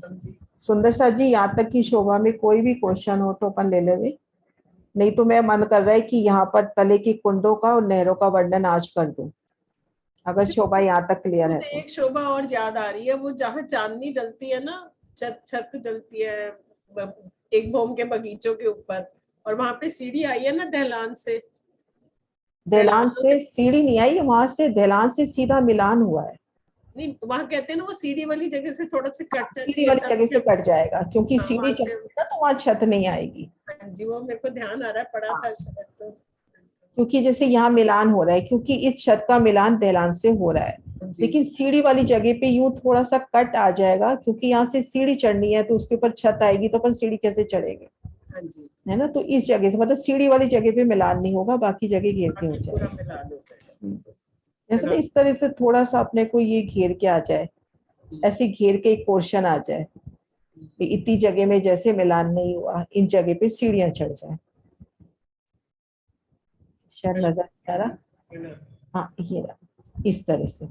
सुंदर साथ जी, यहाँ तक की शोभा में कोई भी क्वेश्चन हो तो अपन ले लेवे, नहीं तो मैं मन कर रहा है कि यहाँ पर तले की कुंडों का और नहरों का वर्णन आज कर दूं, अगर शोभा यहाँ तक क्लियर है तो। एक शोभा और याद आ रही है, वो जहाँ चांदनी डलती है ना, छत डलती है एक भूम के बगीचों के ऊपर, और वहां पे सीढ़ी आई है ना दहलान से। दहलान से सीढ़ी नहीं आई, वहां से दहलान से सीधा मिलान हुआ है। नहीं, वहां कहते हैं ना वो सीढ़ी वाली जगह से थोड़ा से कट जाएगी, सीढ़ी वाली जगह से कट जाएगा, क्योंकि सीढ़ी वहां से। चलती है तो वहां छत नहीं आएगी। हाँ जी, वो मेरे को ध्यान आ रहा है, पढ़ा था शायद तो। क्योंकि जैसे यहाँ मिलान हो रहा है, क्योंकि इस छत का मिलान दहलान से हो रहा है, जी। लेकिन सीढ़ी वाली जगह पे यूं थोड़ा सा कट आ जाएगा, क्योंकि यहाँ से सीढ़ी चढ़नी है तो उसके ऊपर छत आएगी, तो अपन सीढ़ी कैसे चढ़ेंगे, हाँ जी, है ना। तो इस जगह से मतलब सीढ़ी वाली जगह पे मिलान नहीं होगा, बाकी जगह घेर के हो बाकी पूरा जाएगा। मिलान हो जाएगा। जैसे ना इस तरह से थोड़ा सा अपने को ये घेर के आ जाए, ऐसे घेर के एक पोर्शन आ जाए, इतनी जगह में जैसे मिलान नहीं हुआ, इन जगह पे सीढ़ियां चढ़ जाए। शायद नजर नहीं आ रहा, हाँ ये रहा, इस तरह से।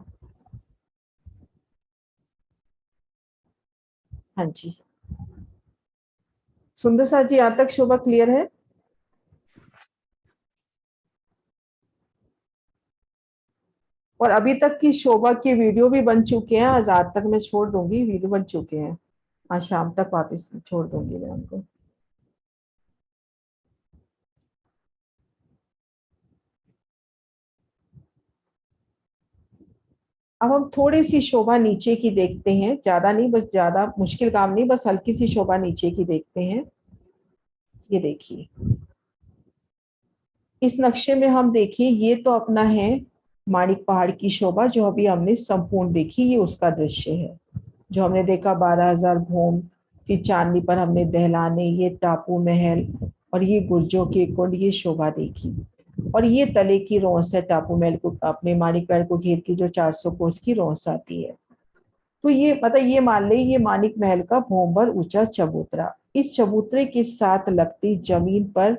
हाँ जी, सुंदर साथ जी, यहाँ तक शोभा क्लियर है? और अभी तक की शोभा के वीडियो भी बन चुके हैं, आज रात तक मैं छोड़ दूंगी, वीडियो बन चुके हैं, आज शाम तक वापस छोड़ दूंगी मैं उनको। अब हम थोड़ी सी शोभा नीचे की देखते हैं, ज्यादा नहीं, बस ज्यादा मुश्किल काम नहीं, बस हल्की सी शोभा नीचे की देखते हैं। ये देखिए इस नक्शे में हम देखिए, ये तो अपना है माणिक पहाड़ की शोभा जो अभी हमने संपूर्ण देखी, ये उसका दृश्य है जो हमने देखा 12,000 भूम, फिर चांदनी पर हमने दहलाने, ये टापू महल और ये गुर्जों के कुंड, ये शोभा देखी। और ये तले की रौंस है टापू महल को, अपने माणिक महल को घेर की जो 400 कोस की रौंस आती है। तो ये मतलब ये मान ले, ये माणिक महल का भूमभर ऊंचा चबूतरा, इस चबूतरे के साथ लगती जमीन पर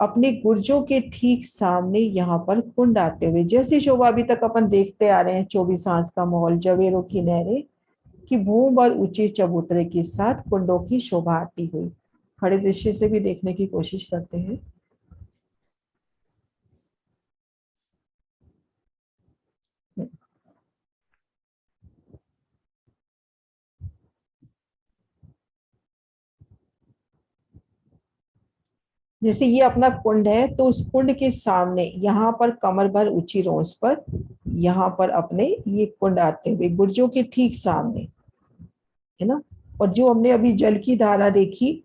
अपने गुर्जों के ठीक सामने यहाँ पर कुंड आते हुए, जैसी शोभा अभी तक अपन देखते आ रहे हैं, 24 आंच का माहौल, जवेरों की नहरें की भूम और ऊंचे चबूतरे के साथ कुंडों की शोभा आती हुई। खड़े दृश्य से भी देखने की कोशिश करते हैं। जैसे ये अपना कुंड है, तो उस कुंड के सामने यहाँ पर कमर भर ऊंची रोंस पर यहाँ पर अपने ये कुंड आते हुए गुर्जों के ठीक सामने, है ना। और जो हमने अभी जल की धारा देखी,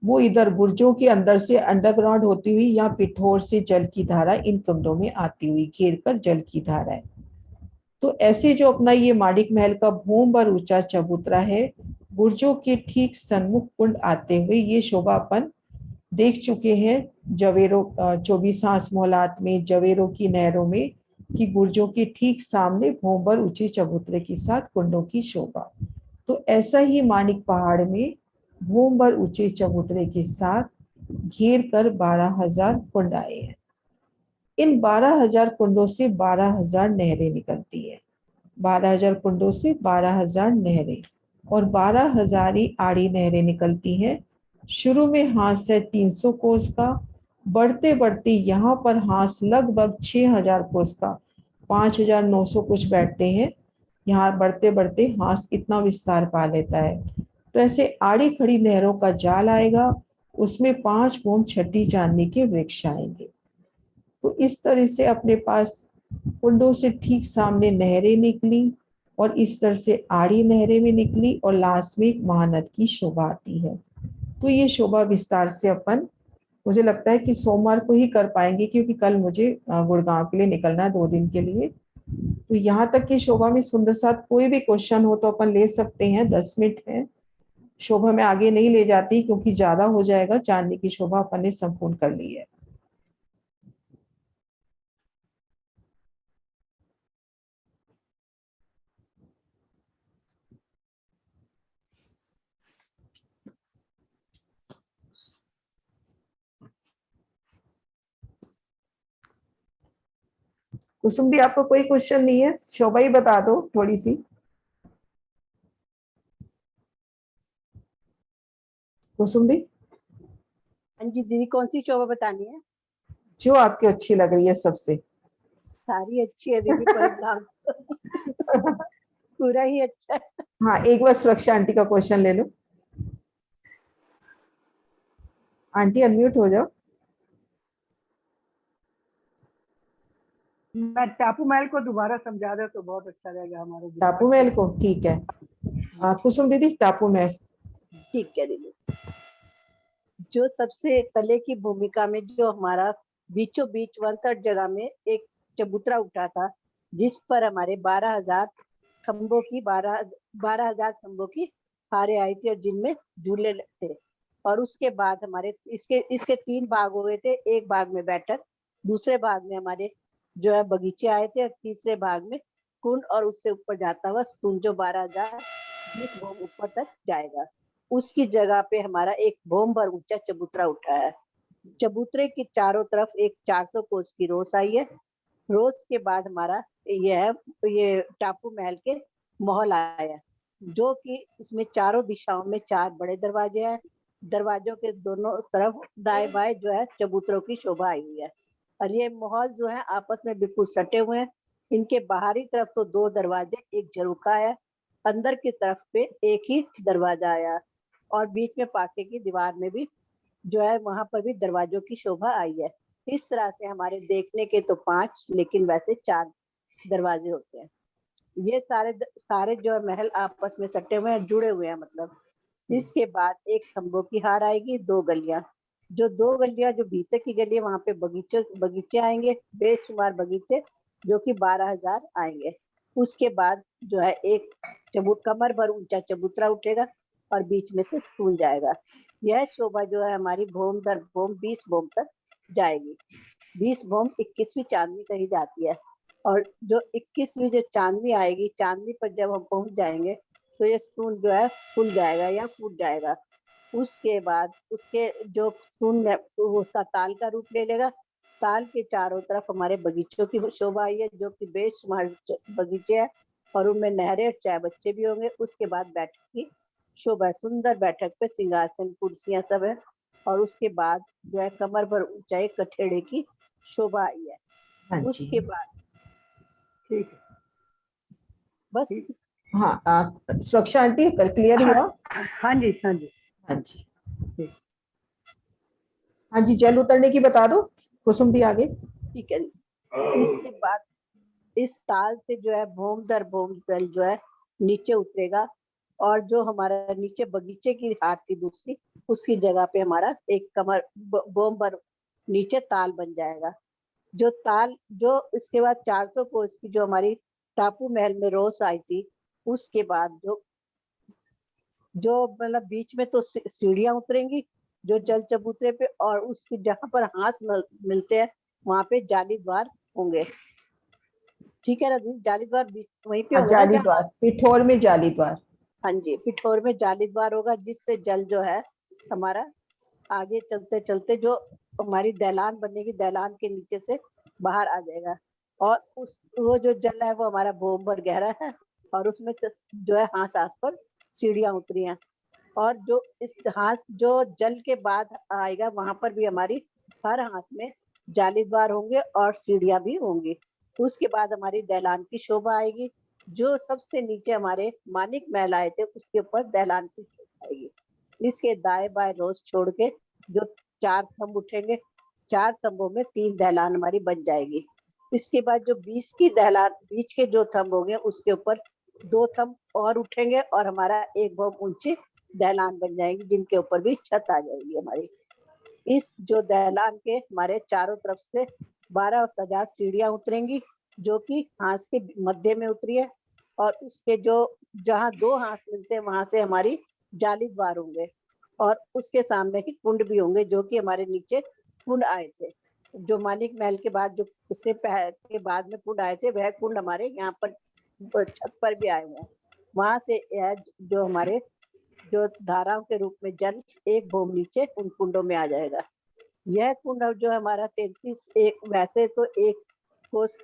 वो इधर गुर्जों के अंदर से अंडरग्राउंड होती हुई या पिठोर से जल की धारा इन कुंडों में आती हुई घेर कर जल की धारा है। तो ऐसे जो अपना ये माणिक महल का भूम भर ऊंचा चबूतरा है, गुर्जों के ठीक सन्मुख कुंड आते हुए, ये शोभा अपन देख चुके हैं जवेरों 24 आंच मोहलात में, जवेरों की नहरों में, कि गुर्जों के ठीक सामने भूम भर ऊंचे चबूतरे के साथ कुंडों की शोभा। तो ऐसा ही माणिक पहाड़ में भूम भर ऊंचे चबूतरे के साथ घेर कर 12,000 कुंड आए हैं। इन 12,000 कुंडों से 12,000 नहरें निकलती है, 12,000 कुंडों से 12,000 नहरें, और 12,000 ही आड़ी नहरें निकलती हैं। शुरू में हांस है 300 कोस का, बढ़ते बढ़ते यहाँ पर हांस लगभग 6,000 कोस का, 5,900 कुछ बैठते हैं। यहाँ बढ़ते बढ़ते हांस इतना विस्तार पा लेता है। तो ऐसे आड़ी खड़ी नहरों का जाल आएगा, उसमें 5 भूम छठी चांदनी के वृक्ष आएंगे। तो इस तरह से अपने पास कुंडों से ठीक सामने नहरें निकली, और इस तरह से आड़ी नहरें भी निकली, और लास्ट में एक महानद की शोभा आती है। तो ये शोभा विस्तार से अपन, मुझे लगता है कि सोमवार को ही कर पाएंगे, क्योंकि कल मुझे गुड़गांव के लिए निकलना है 2 दिन के लिए। तो यहाँ तक की शोभा में सुंदर साथ कोई भी क्वेश्चन हो तो अपन ले सकते हैं, 10 मिनट है। शोभा में आगे नहीं ले जाती क्योंकि ज्यादा हो जाएगा, चांदनी की शोभा अपन ने संपूर्ण कर ली है। कुसुम दी, आपको कोई क्वेश्चन नहीं है? शोभा ही बता दो थोड़ी सी। कुसुम दी, हाँ जी दीदी, कौन सी शोभा बतानी है? जो आपकी अच्छी लग रही है सबसे। सारी अच्छी है दीदी, पर नाम पूरा ही अच्छा है। हाँ, एक बार सुरक्षा आंटी का क्वेश्चन ले लो। आंटी अनम्यूट हो जाओ। मैं टापू महल को दोबारा समझा दे तो बहुत अच्छा रहेगा हमारे। टापू महल को, ठीक है। कुसुम दीदी, टापू महल। ठीक है दीदी। जो सबसे तले की भूमिका में जो हमारा बीचों बीच 1/3 जगह में एक चबूतरा उठा था, जिस पर हमारे 12,000 खम्भों की 12,000 खम्भों की हारे आई थी और जिनमें झूले थे। और उसके बाद हमारे इसके 3 भाग हो गए थे। एक भाग में बैठक, दूसरे भाग में हमारे जो है बगीचे आए थे और तीसरे भाग में कुंड और उससे ऊपर जाता हुआ स्तून जो 12,020 भोम ऊपर तक जाएगा। उसकी जगह पे हमारा एक भोम भर ऊंचा चबूतरा उठा है। चबूतरे के चारों तरफ एक 400 कोस की रोस आई है। रोस के बाद हमारा ये टापू महल के महल आया, जो कि इसमें चारों दिशाओं में 4 बड़े दरवाजे हैं। दरवाजों के दोनों तरफ दाएं बाएं जो है चबूतरों की शोभा आई हुई है। और ये महल जो है आपस में बिल्कुल सटे हुए हैं। इनके बाहरी तरफ तो 2 दरवाजे, एक झरोखा है, अंदर की तरफ पे एक ही दरवाजा आया और बीच में पाके की दीवार में भी जो है वहां पर भी दरवाजों की शोभा आई है। इस तरह से हमारे देखने के तो 5 लेकिन वैसे 4 दरवाजे होते हैं। ये सारे जो है महल आपस में सटे हुए हैं, जुड़े हुए हैं मतलब। इसके बाद एक खम्भों की हार आएगी, 2 गलियां, जो 2 गलियां जो भीतर की गली है वहां पे बगीचे आएंगे, बेशुमार बगीचे, जो कि 12,000 आएंगे। उसके बाद जो है एक कमर भर ऊंचा चबूतरा उठेगा और बीच में से स्तून जाएगा। यह शोभा जो है हमारी भोम दर भोम 20 भोम तक जाएगी। 20 भोम 21वीं चांदनी कही जाती है। और जो 21वीं जो चांदनी आएगी, चांदनी पर जब हम पहुंच जाएंगे तो ये स्तून जो है फूल जाएगा या फूट जाएगा। उसके बाद उसके जो स्तून उसका ताल का रूप ले लेगा। ताल के चारों तरफ हमारे बगीचों की शोभा आई है, जो कि बेशुमार बगीचे हैं और उनमें नहरें और चाय बच्चे भी होंगे। उसके बाद बैठक की शोभा, सुंदर बैठक पे सिंहासन कुर्सियां सब है। और उसके बाद जो है कमर भर ऊंचाई कठेड़े की शोभा आई है। उसके बाद ठीक है, बस। हाँ, सुरक्षा आंटी क्लियर हुआ? हाँ जी, हाँ जी, हाँ जी, हाँ जी, जल उतरने की बता दो कुसुम दी आगे। ठीक है। इसके बाद इस ताल से जो है भोम दर भोम जल जो है नीचे उतरेगा और जो हमारा नीचे बगीचे की हार थी दूसरी, उसकी जगह पे हमारा एक कमर भोम भर नीचे ताल बन जाएगा। जो ताल जो इसके बाद 400 कोस की जो हमारी टापू महल में रोस आई थी, उसके बाद जो मतलब बीच में तो सीढ़ियां उतरेंगी जो जल चबूतरे पे, और उसकी जहां पर हाथ मिलते हैं वहां पे जाली द्वार होंगे। ठीक है रवि, जाली द्वार वहीं पे होगा। जाली द्वार, पिठोर में जाली द्वार। हाँ जी, पिठोर में जाली द्वार होगा, जिससे जल जो है हमारा आगे चलते चलते जो हमारी दैलान बनेगी, दैलान के नीचे से बाहर आ जाएगा। और वो जो जल है वो हमारा भोम भर गहरा है और उसमें जो है हाथ पर सीढ़ियां उतरी हैं। और जो इस हाथ जो जल के बाद आएगा वहां पर भी हमारी हर हाथ में जाली द्वार होंगे और सीढ़ियां भी होंगी। उसके बाद हमारी दैलान की शोभा आएगी। जो सबसे नीचे हमारे मानिक महल आए थे उसके ऊपर दैलान की शोभा आएगी। इसके दाएं बाएं रोज छोड़ के जो 4 थंब उठेंगे, 4 थंबों में 3 दैलान हमारी बन जाएगी। इसके बाद जो 20 की दैलान बीच के जो थंब होंगे उसके ऊपर 2 थंब और उठेंगे और हमारा एक बहुत ऊंची दैलान बन जाएगी, जिनके ऊपर भी छत आ जाएगी हमारी। इस जो दैलान के हमारे चारों तरफ से 12,000 सीढ़ियां उतरेंगी, जो कि हाथ के मध्य में उतरी है। और उसके जो जहाँ 2 हाथ मिलते हैं वहां से हमारी जाली द्वार होंगे और उसके सामने ही कुंड भी होंगे, जो कि हमारे नीचे कुंड आए थे। जो मानिक महल के बाद जो उससे के बाद में कुंड आए थे, वह कुंड हमारे यहाँ पर छत पर भी आए हुए हैं। वहां से यह जो हमारे जो धाराओं के रूप में जल एक भोम नीचे उन कुंडों में आ जाएगा। यह कुंड जो हमारा 33 वैसे तो एक कोस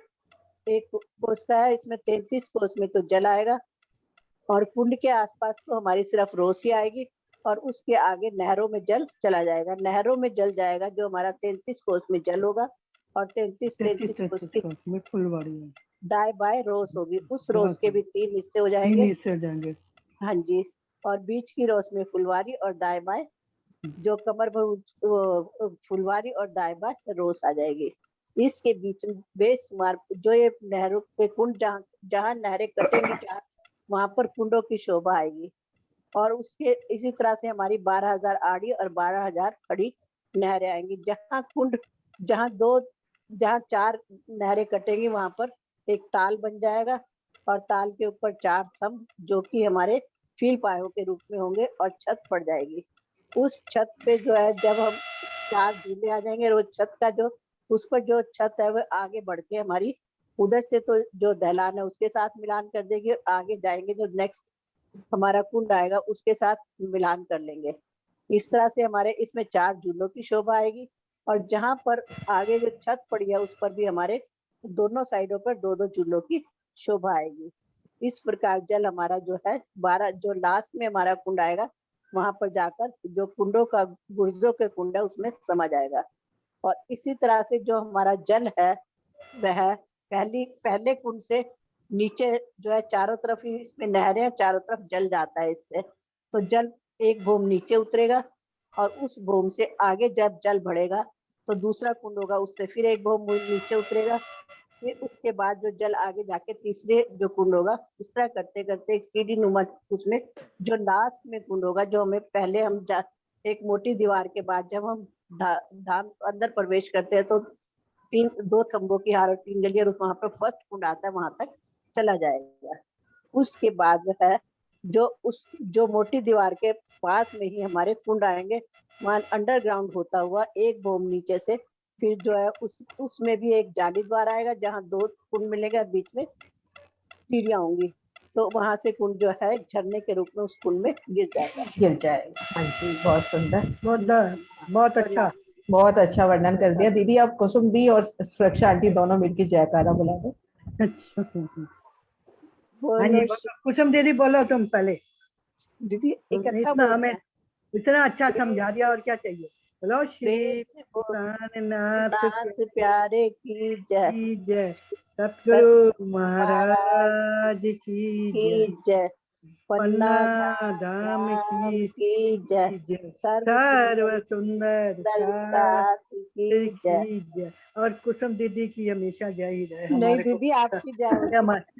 का है, इसमें 33 कोस में तो जल आएगा। और कुंड के आसपास तो हमारी सिर्फ रोसी आएगी और उसके आगे नहरों में जल चला जाएगा। नहरों में जल जाएगा जो हमारा 33 कोस में जल होगा और 33 कोस की फुलवाड़ी दाएं बाएं रोस होगी। उस रोस के भी 3 हिस्से हो जाएंगे। हाँ जी, और बीच की रोस में फुलवारी और दाएं बाएं जो कमर भर फुलवारी और दाएं बाएं रोस आ जाएगी। इसके बीच में बेशुमार जो ये नहरों के कुंड जहाँ नहरें कटेंगी चार, वहां पर कुंडों की शोभा आएगी। और उसके इसी तरह से हमारी 12,000 आड़ी और 12,000 खड़ी नहरें आएंगी। जहाँ 4 नहरें कटेंगी वहां पर एक ताल बन जाएगा और ताल के ऊपर 4 थंब जो कि हमारे फील पायों के रूप में होंगे और छत पड़ जाएगी। उस छत पे जो है जब हम 4 झूले आ जाएंगे और वो छत का जो उस पर जो छत है वो आगे बढ़ के हमारी उधर से तो जो दहलान है उसके साथ मिलान कर देगी और आगे जाएंगे जो नेक्स्ट हमारा कुंड आएगा उसके साथ मिलान कर लेंगे। इस तरह से हमारे इसमें 4 झूलों की शोभा आएगी और जहां पर आगे जो छत पड़ी है उस पर भी हमारे दोनों साइडों पर 2-2 झूलों की शोभा आएगी। इस प्रकार जल हमारा जो है 12 जो लास्ट में हमारा कुंड आएगा वहां पर जाकर जो कुंडों का गुर्जों के कुंड है उसमें समा जाएगा। और इसी तरह से जो हमारा जल है वह पहले कुंड से नीचे जो है चारों तरफ ही इसमें नहरें चारों तरफ जल जाता है इससे, तो जल एक भूम नीचे उतरेगा और उस भूम से आगे जब जल बढ़ेगा तो दूसरा कुंड होगा उससे फिर एक भूम नीचे उतरेगा, फिर उसके बाद जो जल आगे जाके तीसरे जो कुंड होगा इस तरह करते करते एक सीढ़ी नुमा उसमें जो लास्ट में कुंड होगा जो हमें पहले हम एक मोटी दीवार के बाद जब हम धाम अंदर प्रवेश करते हैं तो 2 थंबों की हार और 3 गलियां और वहां पर फर्स्ट कुंड आता है वहां तक चला जाएगा। उसके बाद है जो मोटी दीवार के पास में ही हमारे कुंड आएंगे वहां अंडरग्राउंड होता हुआ एक बोम नीचे से फिर जो है उसमें भी एक जाली द्वार आएगा जहां 2 कुंड मिलेगा बीच में सीढ़ियां होंगी तो वहां से कुंड जो है झरने के रूप में उस कुंड में गिर जाएगा। हाँ जी, बहुत सुंदर, बहुत अच्छा वर्णन कर दिया दीदी। आप कुसुम दी और सुरक्षा आंटी दोनों मिलकर जयकारा बुला दो। हाँ जी, कुसुम दीदी बोलो तुम पहले। दीदी इतना हमें इतना अच्छा समझा दिया और क्या चाहिए। बोलो श्री नाथ प्यारे की जय, सतगुरु महाराज की जय, पन्ना धाम की जय, सर्व सुंदर साथ की जय। और कुसुम दीदी की हमेशा जय ही रहे। नहीं दीदी आपकी जय।